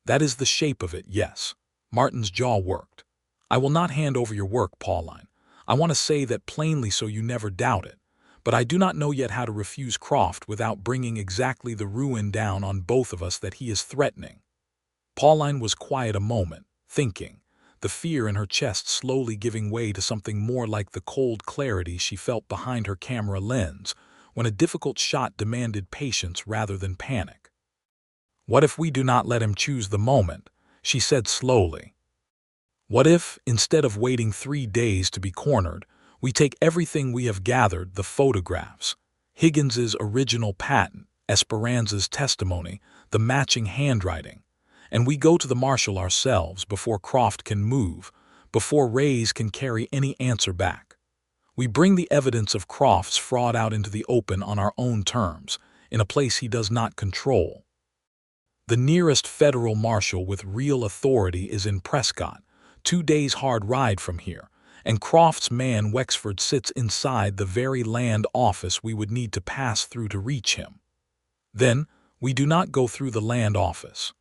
That is the shape of it, yes." Martin's jaw worked. "I will not hand over your work, Pauline. I want to say that plainly so you never doubt it. But I do not know yet how to refuse Croft without bringing exactly the ruin down on both of us that he is threatening." Pauline was quiet a moment, thinking, the fear in her chest slowly giving way to something more like the cold clarity she felt behind her camera lens when a difficult shot demanded patience rather than panic. "What if we do not let him choose the moment?" she said slowly. "What if, instead of waiting 3 days to be cornered, we take everything we have gathered, the photographs, Higgins's original patent, Esperanza's testimony, the matching handwriting, and we go to the marshal ourselves before Croft can move, before Rays can carry any answer back. We bring the evidence of Croft's fraud out into the open on our own terms, in a place he does not control. The nearest federal marshal with real authority is in Prescott, 2 days' hard ride from here, and Croft's man Wexford sits inside the very land office we would need to pass through to reach him. Then, we do not go through the land office.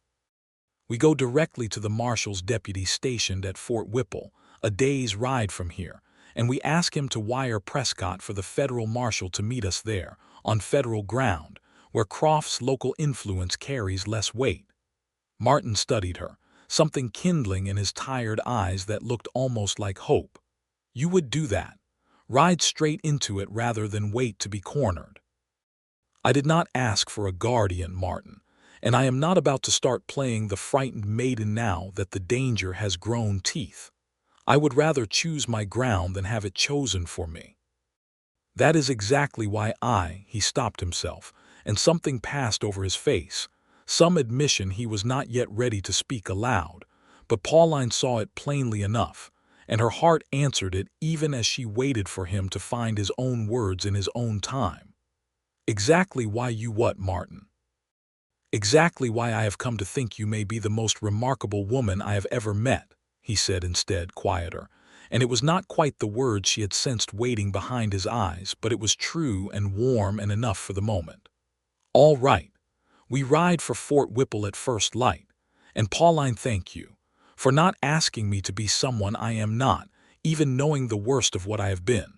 We go directly to the marshal's deputy stationed at Fort Whipple, a day's ride from here, and we ask him to wire Prescott for the federal marshal to meet us there, on federal ground, where Croft's local influence carries less weight." Martin studied her, something kindling in his tired eyes that looked almost like hope. "You would do that, ride straight into it rather than wait to be cornered." "I did not ask for a guardian, Martin, and I am not about to start playing the frightened maiden now that the danger has grown teeth. I would rather choose my ground than have it chosen for me. That is exactly why he stopped himself, and something passed over his face, some admission he was not yet ready to speak aloud, but Pauline saw it plainly enough, and her heart answered it even as she waited for him to find his own words in his own time. "Exactly why you what, Martin?" "Exactly why I have come to think you may be the most remarkable woman I have ever met," he said instead, quieter, and it was not quite the words she had sensed waiting behind his eyes, but it was true and warm and enough for the moment. "All right. We ride for Fort Whipple at first light, and Pauline, thank you. for not asking me to be someone I am not, even knowing the worst of what I have been.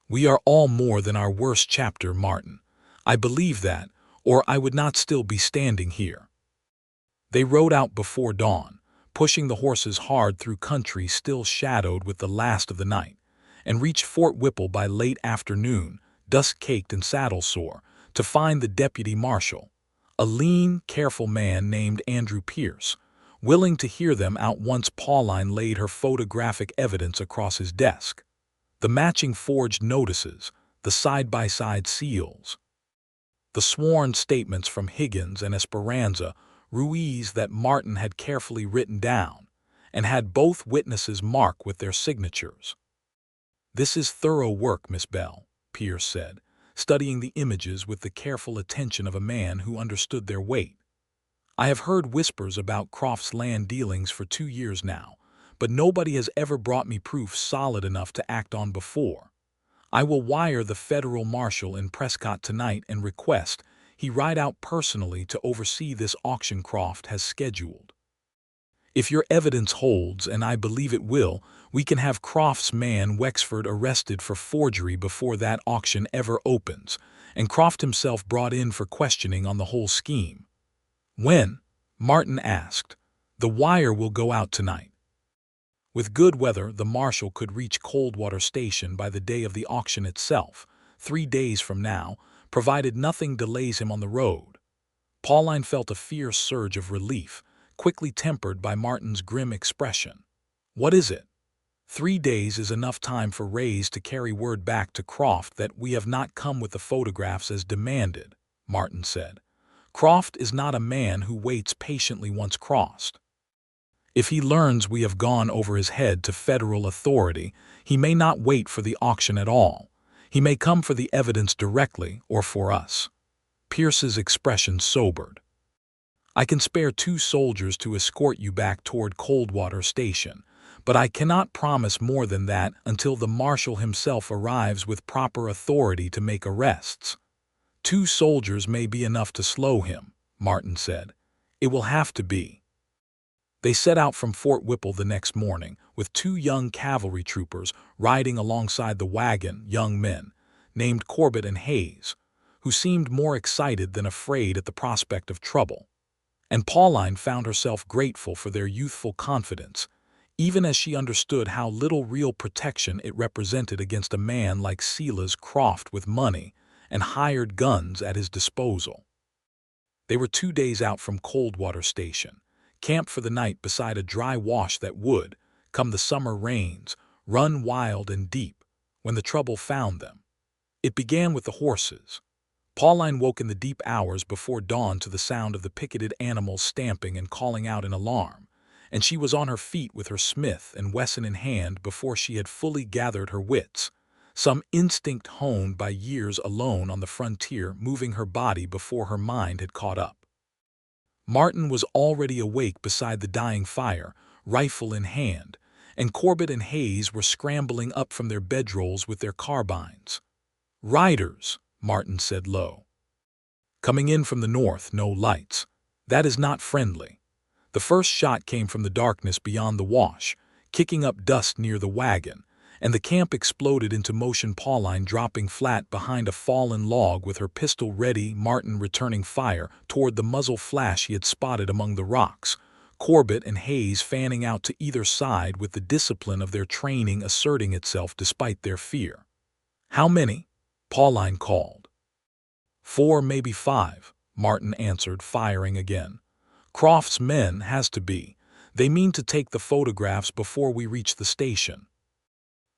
We are all more than our worst chapter, Martin. I believe that, or I would not still be standing here. They rode out before dawn, pushing the horses hard through country still shadowed with the last of the night, and reached Fort Whipple by late afternoon, dust-caked and saddle-sore, to find the deputy marshal, a lean, careful man named Andrew Pierce, willing to hear them out once Pauline laid her photographic evidence across his desk. The matching forged notices, the side-by-side seals, the sworn statements from Higgins and Esperanza Ruiz that Martin had carefully written down, and had both witnesses mark with their signatures. "This is thorough work, Miss Bell," Pierce said, studying the images with the careful attention of a man who understood their weight. "I have heard whispers about Croft's land dealings for 2 years now, but nobody has ever brought me proof solid enough to act on before. I will wire the federal marshal in Prescott tonight and request he ride out personally to oversee this auction Croft has scheduled. If your evidence holds, and I believe it will, we can have Croft's man Wexford arrested for forgery before that auction ever opens, and Croft himself brought in for questioning on the whole scheme." "When?" Martin asked. "The wire will go out tonight." With good weather, the marshal could reach Coldwater Station by the day of the auction itself, 3 days from now, provided nothing delays him on the road. Pauline felt a fierce surge of relief, quickly tempered by Martin's grim expression. "What is it?" 3 days is enough time for Rays to carry word back to Croft that we have not come with the photographs as demanded," Martin said. "Croft is not a man who waits patiently once crossed. If he learns we have gone over his head to federal authority, he may not wait for the auction at all. He may come for the evidence directly or for us." Pierce's expression sobered. "I can spare 2 soldiers to escort you back toward Coldwater Station, but I cannot promise more than that until the marshal himself arrives with proper authority to make arrests." "2 soldiers may be enough to slow him," Martin said. "It will have to be." They set out from Fort Whipple the next morning, with 2 young cavalry troopers riding alongside the wagon, young men, named Corbett and Hayes, who seemed more excited than afraid at the prospect of trouble. And Pauline found herself grateful for their youthful confidence, even as she understood how little real protection it represented against a man like Silas Croft with money and hired guns at his disposal. They were 2 days out from Coldwater Station, camped for the night beside a dry wash that would, come the summer rains, run wild and deep, when the trouble found them. It began with the horses. Pauline woke in the deep hours before dawn to the sound of the picketed animals stamping and calling out in alarm, and she was on her feet with her Smith and Wesson in hand before she had fully gathered her wits, some instinct honed by years alone on the frontier moving her body before her mind had caught up. Martin was already awake beside the dying fire, rifle in hand, and Corbett and Hayes were scrambling up from their bedrolls with their carbines. "Riders," Martin said low. "Coming in from the north, no lights. That is not friendly." The first shot came from the darkness beyond the wash, kicking up dust near the wagon, and the camp exploded into motion. Pauline dropping flat behind a fallen log with her pistol ready, Martin returning fire toward the muzzle flash he had spotted among the rocks, Corbett and Hayes fanning out to either side with the discipline of their training asserting itself despite their fear. "How many?" Pauline called. 4, maybe 5, Martin answered, firing again. "Croft's men has to be. They mean to take the photographs before we reach the station."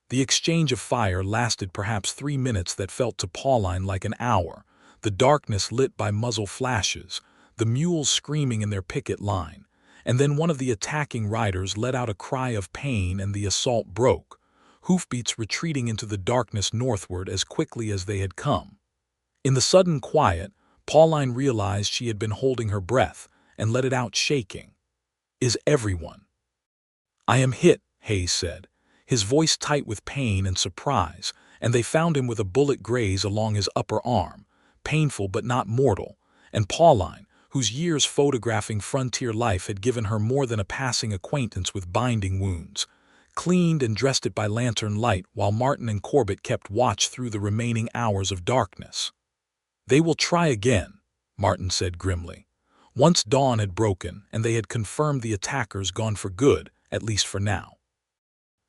The exchange of fire lasted perhaps 3 minutes that felt to Pauline like an hour, the darkness lit by muzzle flashes, the mules screaming in their picket line, and then one of the attacking riders let out a cry of pain and the assault broke, hoofbeats retreating into the darkness northward as quickly as they had come. In the sudden quiet, Pauline realized she had been holding her breath and let it out shaking. "Is everyone?" "I am hit," Hayes said, his voice tight with pain and surprise, and they found him with a bullet graze along his upper arm, painful but not mortal, and Pauline, whose years photographing frontier life had given her more than a passing acquaintance with binding wounds, cleaned and dressed it by lantern light while Martin and Corbett kept watch through the remaining hours of darkness. "They will try again," Martin said grimly. Once dawn had broken and they had confirmed the attackers gone for good, at least for now.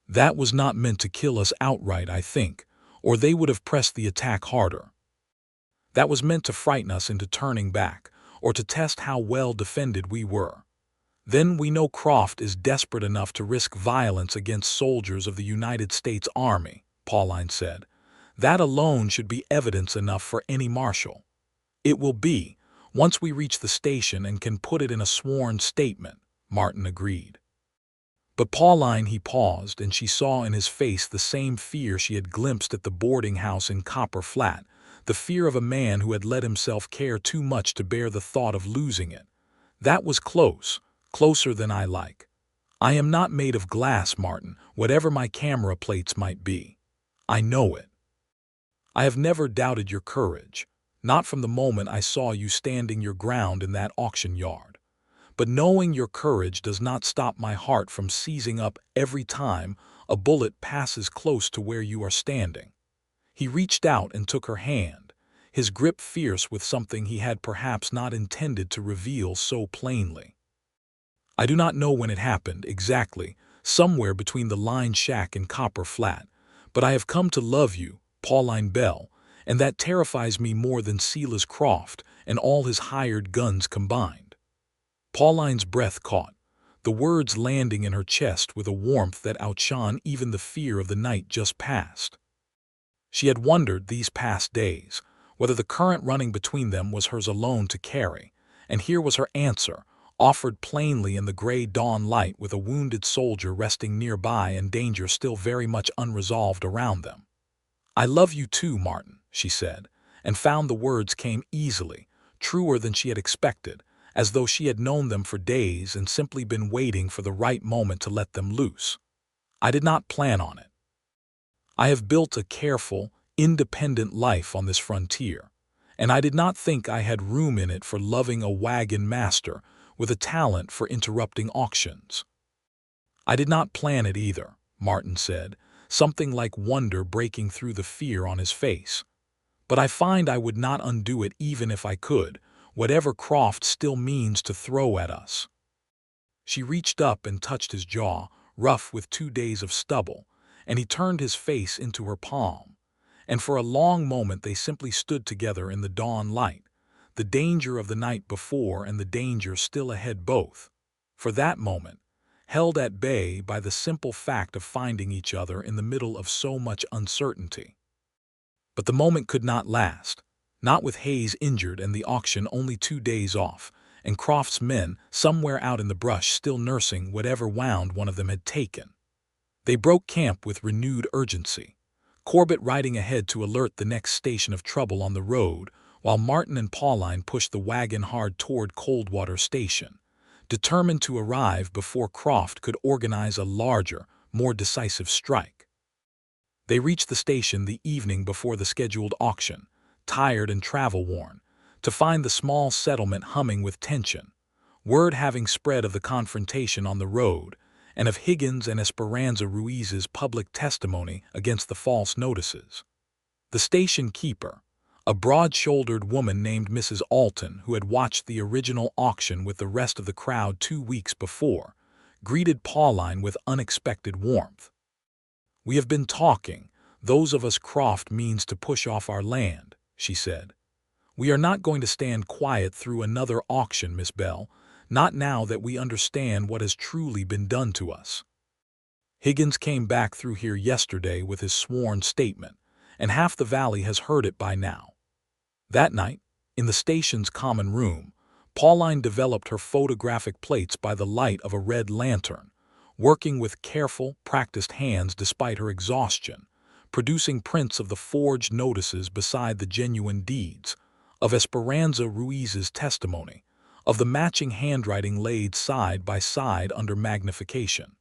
"That was not meant to kill us outright, I think, or they would have pressed the attack harder. That was meant to frighten us into turning back, or to test how well defended we were. Then we know Croft is desperate enough to risk violence against soldiers of the United States Army," Pauline said. "That alone should be evidence enough for any marshal." "It will be, once we reach the station and can put it in a sworn statement," Martin agreed. But Pauline, he paused, and she saw in his face the same fear she had glimpsed at the boarding house in Copper Flat, the fear of a man who had let himself care too much to bear the thought of losing it. "That was close, closer than I like. I am not made of glass, Martin, whatever my camera plates might be. I know it. I have never doubted your courage, not from the moment I saw you standing your ground in that auction yard. But knowing your courage does not stop my heart from seizing up every time a bullet passes close to where you are standing." He reached out and took her hand, his grip fierce with something he had perhaps not intended to reveal so plainly. "I do not know when it happened, exactly, somewhere between the line shack and Copper Flat, but I have come to love you, Pauline Bell, and that terrifies me more than Silas Croft and all his hired guns combined." Pauline's breath caught, the words landing in her chest with a warmth that outshone even the fear of the night just past. She had wondered these past days whether the current running between them was hers alone to carry, and here was her answer, offered plainly in the gray dawn light with a wounded soldier resting nearby and danger still very much unresolved around them. "I love you too, Martin," she said, and found the words came easily, truer than she had expected, as though she had known them for days and simply been waiting for the right moment to let them loose. "I did not plan on it. I have built a careful, independent life on this frontier, and I did not think I had room in it for loving a wagon master with a talent for interrupting auctions." "I did not plan it either," Martin said, something like wonder breaking through the fear on his face. "But I find I would not undo it even if I could, whatever Croft still means to throw at us." She reached up and touched his jaw, rough with 2 days of stubble, and he turned his face into her palm. And for a long moment they simply stood together in the dawn light, the danger of the night before and the danger still ahead both, for that moment, held at bay by the simple fact of finding each other in the middle of so much uncertainty. But the moment could not last, not with Hayes injured and the auction only 2 days off, and Croft's men somewhere out in the brush still nursing whatever wound one of them had taken. They broke camp with renewed urgency, Corbett riding ahead to alert the next station of trouble on the road, while Martin and Pauline pushed the wagon hard toward Coldwater Station, determined to arrive before Croft could organize a larger, more decisive strike. They reached the station the evening before the scheduled auction, tired and travel-worn, to find the small settlement humming with tension, word having spread of the confrontation on the road, and of Higgins and Esperanza Ruiz's public testimony against the false notices. The station keeper, a broad-shouldered woman named Mrs. Alton who had watched the original auction with the rest of the crowd 2 weeks before, greeted Pauline with unexpected warmth. "We have been talking, those of us Croft means to push off our land," she said. "We are not going to stand quiet through another auction, Miss Bell, not now that we understand what has truly been done to us. Higgins came back through here yesterday with his sworn statement, and half the valley has heard it by now." That night, in the station's common room, Pauline developed her photographic plates by the light of a red lantern, working with careful, practiced hands despite her exhaustion, producing prints of the forged notices beside the genuine deeds, of Esperanza Ruiz's testimony, of the matching handwriting laid side by side under magnification.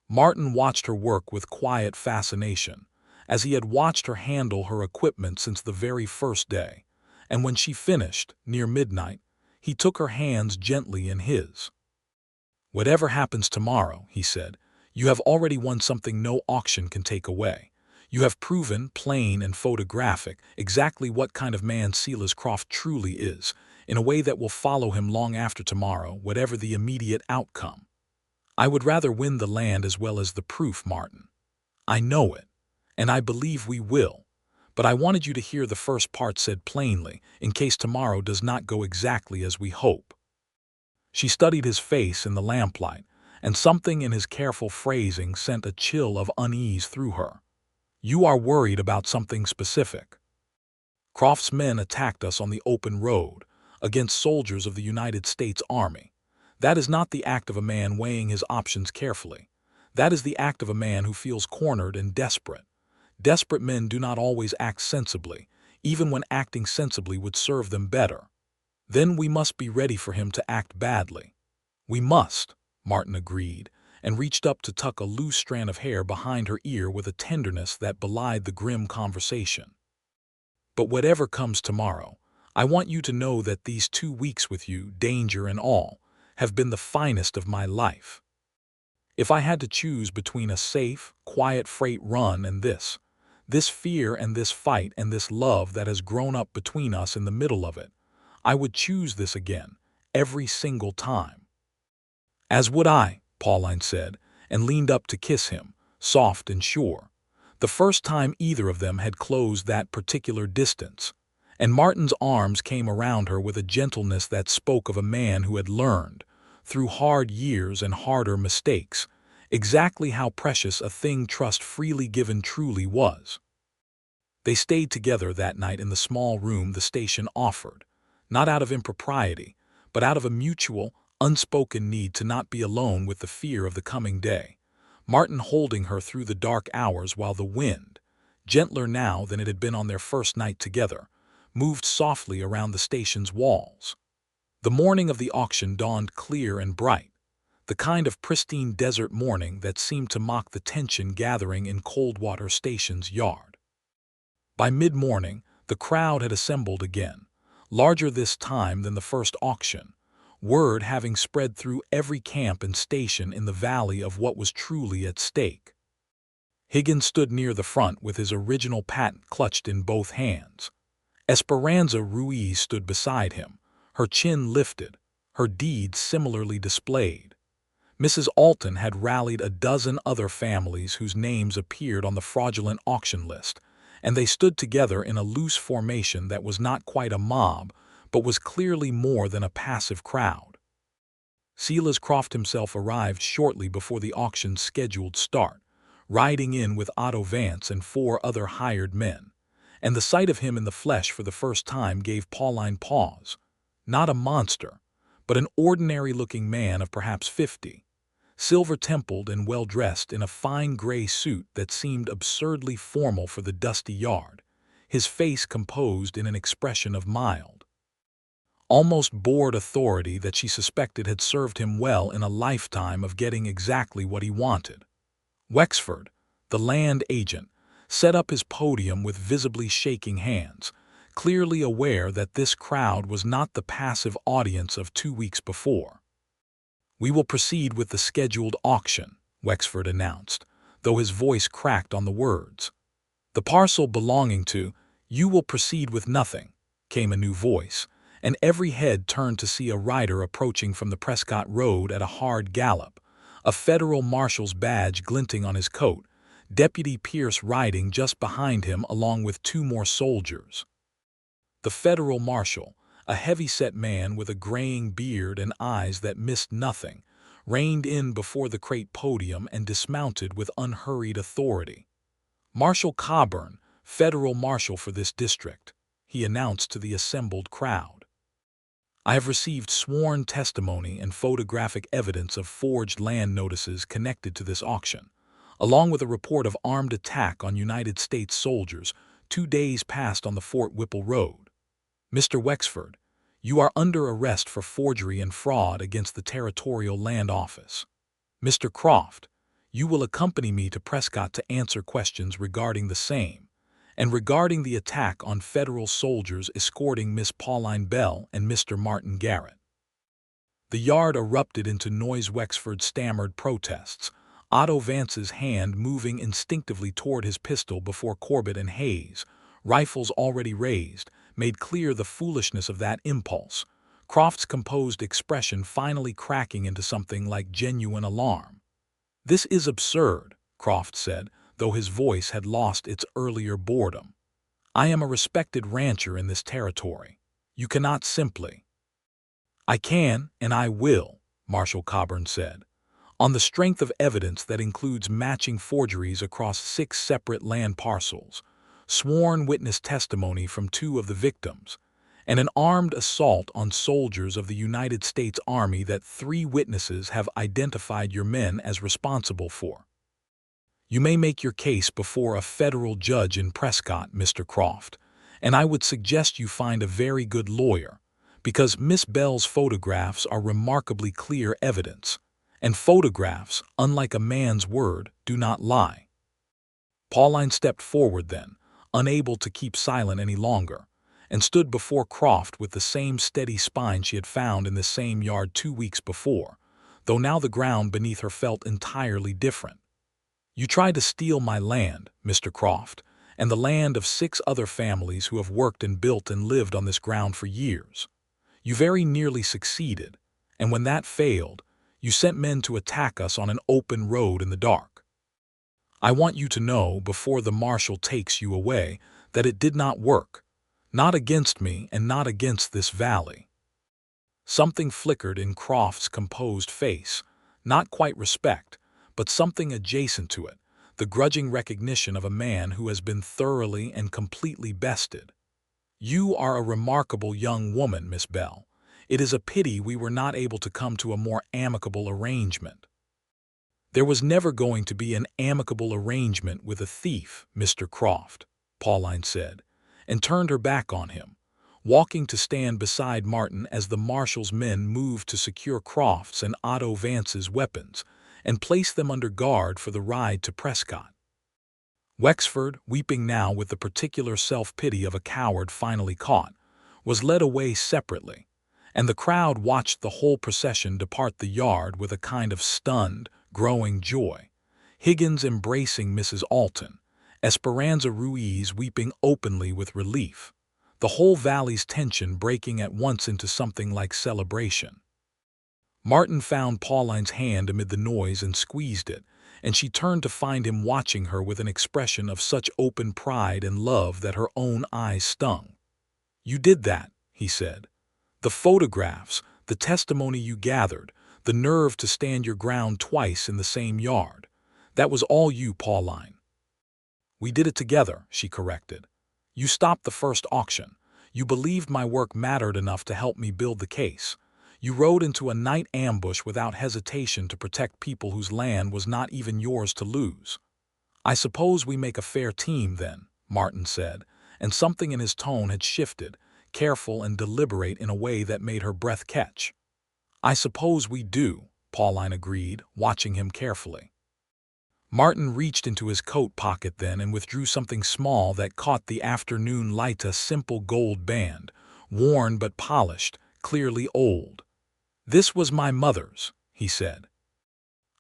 Martin watched her work with quiet fascination, as he had watched her handle her equipment since the very first day, and when she finished, near midnight, He took her hands gently in his. "Whatever happens tomorrow," he said, "you have already won something no auction can take away. You have proven, plain and photographic, exactly what kind of man Silas Croft truly is, in a way that will follow him long after tomorrow, whatever the immediate outcome. I would rather win the land as well as the proof, Martin. I know it, and I believe we will. But I wanted you to hear the first part said plainly, in case tomorrow does not go exactly as we hope." She studied his face in the lamplight, and something in his careful phrasing sent a chill of unease through her. "You are worried about something specific." "Croft's men attacked us on the open road, against soldiers of the United States Army. That is not the act of a man weighing his options carefully. That is the act of a man who feels cornered and desperate. Desperate men do not always act sensibly, even when acting sensibly would serve them better. Then we must be ready for him to act badly." "We must," Martin agreed, and reached up to tuck a loose strand of hair behind her ear with a tenderness that belied the grim conversation. "But whatever comes tomorrow, I want you to know that these 2 weeks with you, danger and all, have been the finest of my life. If I had to choose between a safe, quiet freight run and this fear and this fight and this love that has grown up between us in the middle of it, I would choose this again, every single time." "As would I," Pauline said, and leaned up to kiss him, soft and sure. The first time either of them had closed that particular distance, and Martin's arms came around her with a gentleness that spoke of a man who had learned, through hard years and harder mistakes, exactly how precious a thing trust freely given truly was. They stayed together that night in the small room the station offered, not out of impropriety, but out of a mutual, unspoken need to not be alone with the fear of the coming day, Martin holding her through the dark hours while the wind, gentler now than it had been on their first night together, moved softly around the station's walls. The morning of the auction dawned clear and bright, the kind of pristine desert morning that seemed to mock the tension gathering in Coldwater Station's yard. By mid-morning, the crowd had assembled again, larger this time than the first auction, word having spread through every camp and station in the valley of what was truly at stake. Higgins stood near the front with his original patent clutched in both hands. Esperanza Ruiz stood beside him, her chin lifted, her deeds similarly displayed. Mrs. Alton had rallied a dozen other families whose names appeared on the fraudulent auction list, and they stood together in a loose formation that was not quite a mob, but was clearly more than a passive crowd. Silas Croft himself arrived shortly before the auction's scheduled start, riding in with Otto Vance and 4 other hired men, and the sight of him in the flesh for the first time gave Pauline pause. Not a monster, but an ordinary-looking man of perhaps 50, silver-templed and well-dressed in a fine gray suit that seemed absurdly formal for the dusty yard, his face composed in an expression of mild, almost bored authority that she suspected had served him well in a lifetime of getting exactly what he wanted. Wexford, the land agent, set up his podium with visibly shaking hands, clearly aware that this crowd was not the passive audience of 2 weeks before. "We will proceed with the scheduled auction," Wexford announced, though his voice cracked on the words. "The parcel belonging to you will proceed with nothing," came a new voice, and every head turned to see a rider approaching from the Prescott Road at a hard gallop, a federal marshal's badge glinting on his coat, Deputy Pierce riding just behind him along with 2 more soldiers. The federal marshal, a heavy-set man with a graying beard and eyes that missed nothing, reined in before the crate podium and dismounted with unhurried authority. "Marshal Coburn, federal marshal for this district," he announced to the assembled crowd. "I have received sworn testimony and photographic evidence of forged land notices connected to this auction, along with a report of armed attack on United States soldiers 2 days past on the Fort Whipple Road. Mr. Wexford, you are under arrest for forgery and fraud against the Territorial Land Office. Mr. Croft, you will accompany me to Prescott to answer questions regarding the same, and regarding the attack on federal soldiers escorting Miss Pauline Bell and Mr. Martin Garrett. The yard erupted into noise. Wexford stammered protests, Otto Vance's hand moving instinctively toward his pistol before Corbett and Hayes, rifles already raised, made clear the foolishness of that impulse, Croft's composed expression finally cracking into something like genuine alarm. "This is absurd," Croft said, though his voice had lost its earlier boredom. "I am a respected rancher in this territory. You cannot simply—" "I can, and I will," Marshal Coburn said, "on the strength of evidence that includes matching forgeries across 6 separate land parcels, sworn witness testimony from 2 of the victims, and an armed assault on soldiers of the United States Army that 3 witnesses have identified your men as responsible for. You may make your case before a federal judge in Prescott, Mr. Croft, and I would suggest you find a very good lawyer, because Miss Bell's photographs are remarkably clear evidence, and photographs, unlike a man's word, do not lie." Pauline stepped forward then, unable to keep silent any longer, and stood before Croft with the same steady spine she had found in the same yard 2 weeks before, though now the ground beneath her felt entirely different. "You tried to steal my land, Mr. Croft, and the land of 6 other families who have worked and built and lived on this ground for years. You very nearly succeeded, and when that failed, you sent men to attack us on an open road in the dark. I want you to know, before the marshal takes you away, that it did not work, not against me and not against this valley." Something flickered in Croft's composed face, not quite respect, but something adjacent to it, the grudging recognition of a man who has been thoroughly and completely bested. "You are a remarkable young woman, Miss Bell. It is a pity we were not able to come to a more amicable arrangement." "There was never going to be an amicable arrangement with a thief, Mr. Croft," Pauline said, and turned her back on him, walking to stand beside Martin as the marshal's men moved to secure Croft's and Otto Vance's weapons and place them under guard for the ride to Prescott. Wexford, weeping now with the particular self-pity of a coward finally caught, was led away separately, and the crowd watched the whole procession depart the yard with a kind of stunned, growing joy, Higgins embracing Mrs. Alton, Esperanza Ruiz weeping openly with relief, the whole valley's tension breaking at once into something like celebration. Martin found Pauline's hand amid the noise and squeezed it, and she turned to find him watching her with an expression of such open pride and love that her own eyes stung. "You did that," he said. "The photographs, the testimony you gathered, the nerve to stand your ground twice in the same yard. That was all you, Pauline." "We did it together," she corrected. "You stopped the first auction. You believed my work mattered enough to help me build the case. You rode into a night ambush without hesitation to protect people whose land was not even yours to lose." "I suppose we make a fair team, then," Martin said, and something in his tone had shifted, careful and deliberate in a way that made her breath catch. "I suppose we do," Pauline agreed, watching him carefully. Martin reached into his coat pocket then and withdrew something small that caught the afternoon light, a simple gold band, worn but polished, clearly old. "This was my mother's," he said.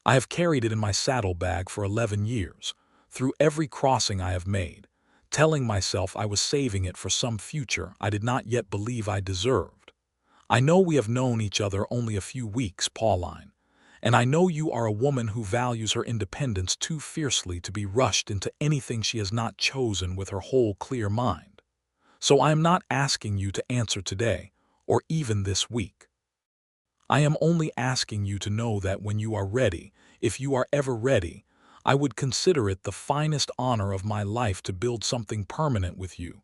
"I have carried it in my saddlebag for 11 years, through every crossing I have made, telling myself I was saving it for some future I did not yet believe I deserved. I know we have known each other only a few weeks, Pauline, and I know you are a woman who values her independence too fiercely to be rushed into anything she has not chosen with her whole clear mind. So I am not asking you to answer today, or even this week. I am only asking you to know that when you are ready, if you are ever ready, I would consider it the finest honor of my life to build something permanent with you.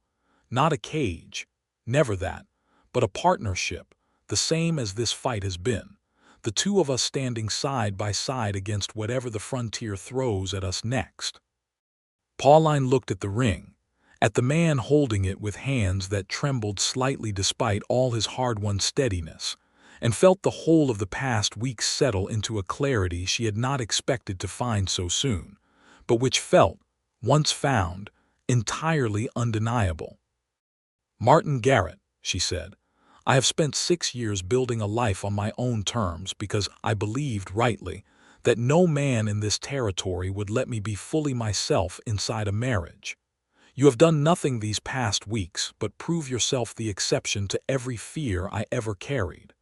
Not a cage, never that, but a partnership, the same as this fight has been, the 2 of us standing side by side against whatever the frontier throws at us next." Pauline looked at the ring, at the man holding it with hands that trembled slightly despite all his hard-won steadiness, and felt the whole of the past weeks settle into a clarity she had not expected to find so soon, but which felt, once found, entirely undeniable. "Martin Garrett," she said, "I have spent 6 years building a life on my own terms because I believed rightly that no man in this territory would let me be fully myself inside a marriage. You have done nothing these past weeks but prove yourself the exception to every fear I ever carried.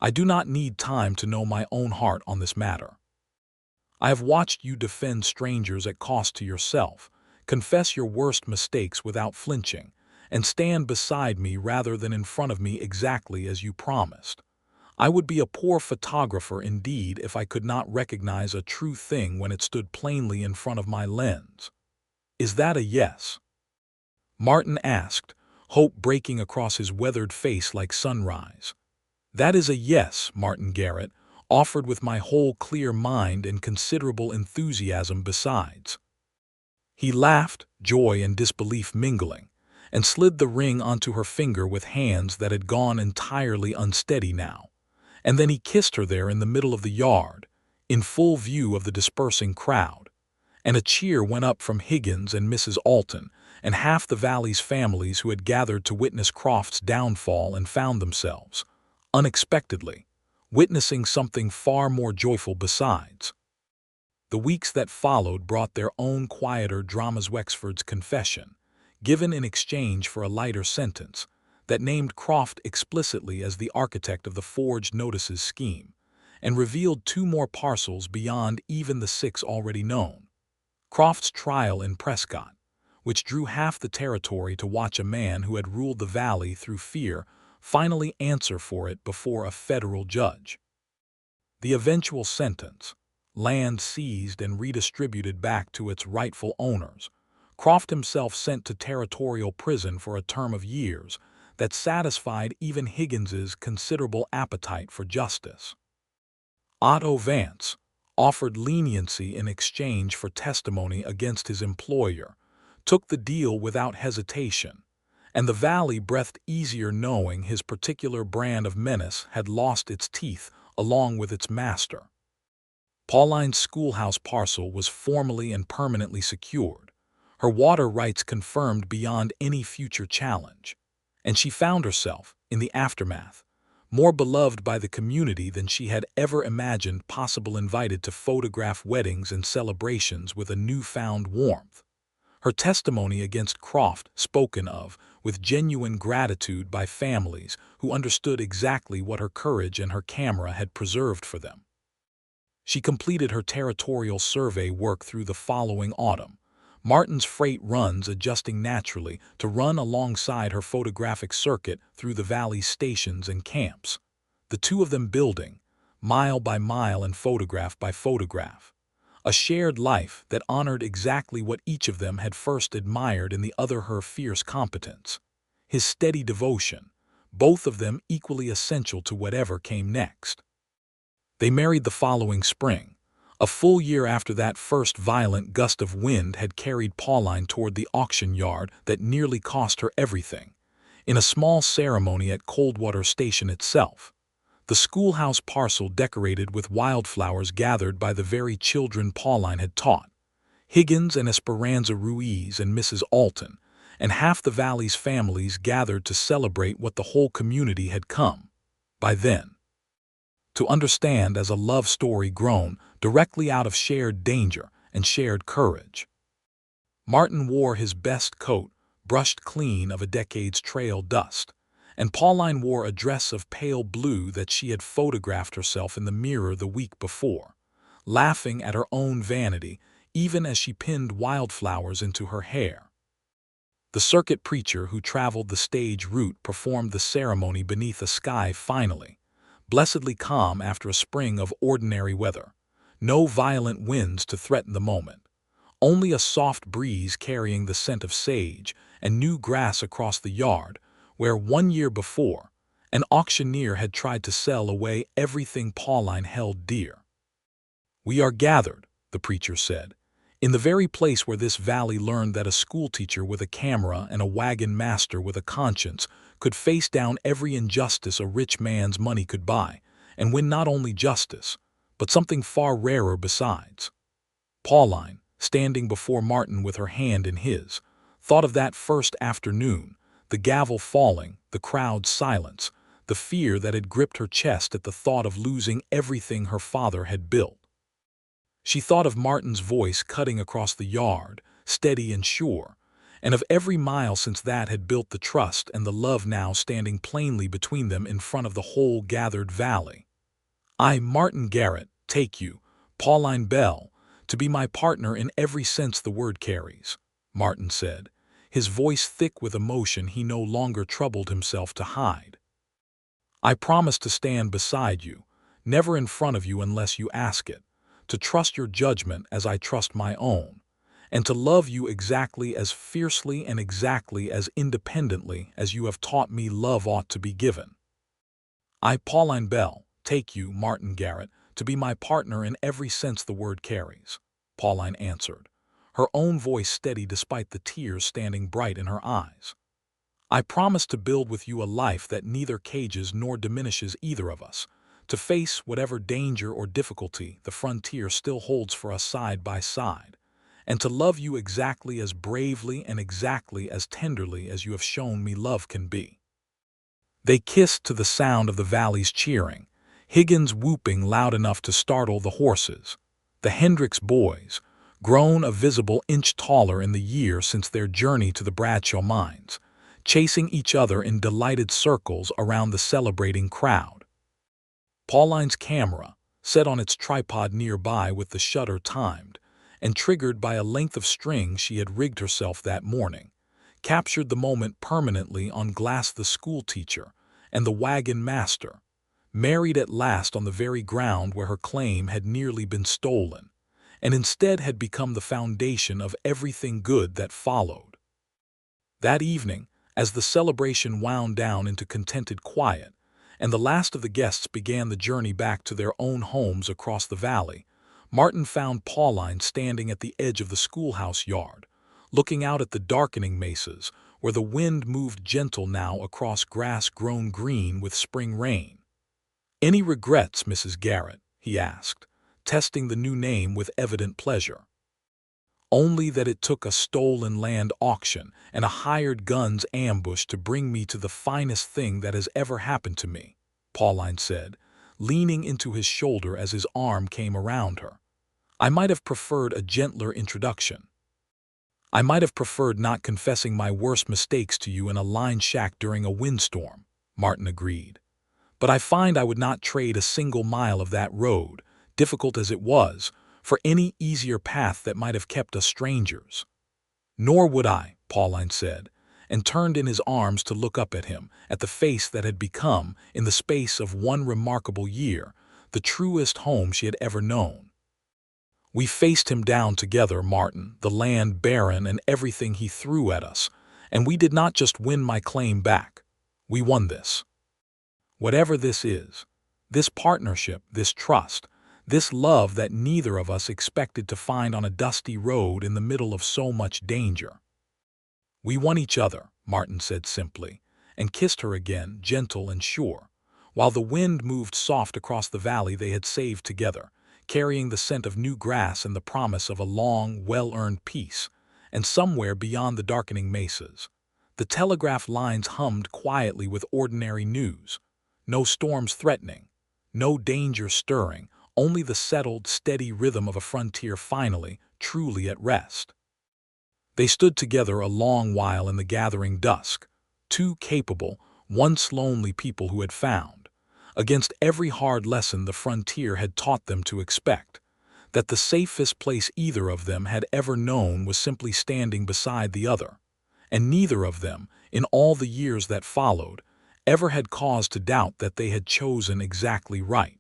I do not need time to know my own heart on this matter. I have watched you defend strangers at cost to yourself, confess your worst mistakes without flinching, and stand beside me rather than in front of me exactly as you promised. I would be a poor photographer indeed if I could not recognize a true thing when it stood plainly in front of my lens. Is that a yes?" Martin asked, hope breaking across his weathered face like sunrise. "That is a yes, Martin Garrett, offered with my whole clear mind and considerable enthusiasm besides." He laughed, joy and disbelief mingling, and slid the ring onto her finger with hands that had gone entirely unsteady now. And then he kissed her there in the middle of the yard, in full view of the dispersing crowd. And a cheer went up from Higgins and Mrs. Alton, and half the valley's families who had gathered to witness Croft's downfall and found themselves, unexpectedly, witnessing something far more joyful besides. The weeks that followed brought their own quieter dramas. Wexford's confession, given in exchange for a lighter sentence, that named Croft explicitly as the architect of the forged notices scheme, and revealed 2 more parcels beyond even the 6 already known. Croft's trial in Prescott, which drew half the territory to watch a man who had ruled the valley through fear finally answer for it before a federal judge. The eventual sentence, land seized and redistributed back to its rightful owners, Croft himself sent to territorial prison for a term of years that satisfied even Higgins's considerable appetite for justice. Otto Vance offered leniency in exchange for testimony against his employer, took the deal without hesitation, and the valley breathed easier knowing his particular brand of menace had lost its teeth along with its master. Pauline's schoolhouse parcel was formally and permanently secured, her water rights confirmed beyond any future challenge, and she found herself, in the aftermath, more beloved by the community than she had ever imagined possible, invited to photograph weddings and celebrations with a newfound warmth. Her testimony against Croft spoken of with genuine gratitude by families who understood exactly what her courage and her camera had preserved for them. She completed her territorial survey work through the following autumn, Martin's freight runs adjusting naturally to run alongside her photographic circuit through the valley's stations and camps, the 2 of them building, mile by mile and photograph by photograph, a shared life that honored exactly what each of them had first admired in the other: her fierce competence, his steady devotion, both of them equally essential to whatever came next. They married the following spring, a full year after that first violent gust of wind had carried Pauline toward the auction yard that nearly cost her everything, in a small ceremony at Coldwater Station itself, the schoolhouse parcel decorated with wildflowers gathered by the very children Pauline had taught, Higgins and Esperanza Ruiz and Mrs. Alton, and half the valley's families gathered to celebrate what the whole community had come, by then, to understand as a love story grown directly out of shared danger and shared courage. Martin wore his best coat, brushed clean of a decade's trail dust, and Pauline wore a dress of pale blue that she had photographed herself in the mirror the week before, laughing at her own vanity even as she pinned wildflowers into her hair. The circuit preacher who traveled the stage route performed the ceremony beneath a sky finally, blessedly calm after a spring of ordinary weather, no violent winds to threaten the moment, only a soft breeze carrying the scent of sage and new grass across the yard where 1 year before an auctioneer had tried to sell away everything Pauline held dear. "We are gathered," the preacher said, "in the very place where this valley learned that a schoolteacher with a camera and a wagon master with a conscience could face down every injustice a rich man's money could buy, and win not only justice, but something far rarer besides." Pauline, standing before Martin with her hand in his, thought of that first afternoon, the gavel falling, the crowd's silence, the fear that had gripped her chest at the thought of losing everything her father had built. She thought of Martin's voice cutting across the yard, steady and sure, and of every mile since that had built the trust and the love now standing plainly between them in front of the whole gathered valley. "I, Martin Garrett, take you, Pauline Bell, to be my partner in every sense the word carries," Martin said, his voice thick with emotion he no longer troubled himself to hide. "I promise to stand beside you, never in front of you unless you ask it, to trust your judgment as I trust my own, and to love you exactly as fiercely and exactly as independently as you have taught me love ought to be given." "I, Pauline Bell, take you, Martin Garrett, to be my partner in every sense the word carries," Pauline answered, her own voice steady despite the tears standing bright in her eyes. "I promise to build with you a life that neither cages nor diminishes either of us, to face whatever danger or difficulty the frontier still holds for us side by side, and to love you exactly as bravely and exactly as tenderly as you have shown me love can be." They kissed to the sound of the valley's cheering, Higgins whooping loud enough to startle the horses. The Hendricks boys, grown a visible inch taller in the year since their journey to the Bradshaw mines, chasing each other in delighted circles around the celebrating crowd. Pauline's camera, set on its tripod nearby with the shutter timed, and triggered by a length of string she had rigged herself that morning, captured the moment permanently on glass. The schoolteacher and the wagon master, married at last on the very ground where her claim had nearly been stolen, and instead had become the foundation of everything good that followed. That evening, as the celebration wound down into contented quiet, and the last of the guests began the journey back to their own homes across the valley, Martin found Pauline standing at the edge of the schoolhouse yard, looking out at the darkening mesas, where the wind moved gentle now across grass grown green with spring rain. "Any regrets, Mrs. Garrett?" he asked, testing the new name with evident pleasure. "Only that it took a stolen land auction and a hired gun's ambush to bring me to the finest thing that has ever happened to me," Pauline said, leaning into his shoulder as his arm came around her. "I might have preferred a gentler introduction. I might have preferred not confessing my worst mistakes to you in a line shack during a windstorm," Martin agreed. "But I find I would not trade a single mile of that road, difficult as it was, for any easier path that might have kept us strangers." "Nor would I," Pauline said, and turned in his arms to look up at him, at the face that had become, in the space of one remarkable year, the truest home she had ever known. "We faced him down together, Martin, the land barren and everything he threw at us, and we did not just win my claim back. We won this. Whatever this is, this partnership, this trust, this love that neither of us expected to find on a dusty road in the middle of so much danger. We won each other," Martin said simply, and kissed her again, gentle and sure, while the wind moved soft across the valley they had saved together, carrying the scent of new grass and the promise of a long, well-earned peace. And somewhere beyond the darkening mesas, the telegraph lines hummed quietly with ordinary news. No storms threatening, no danger stirring, only the settled, steady rhythm of a frontier finally, truly at rest. They stood together a long while in the gathering dusk, two capable, once lonely people who had found, against every hard lesson the frontier had taught them to expect, that the safest place either of them had ever known was simply standing beside the other, and neither of them, in all the years that followed, ever had cause to doubt that they had chosen exactly right.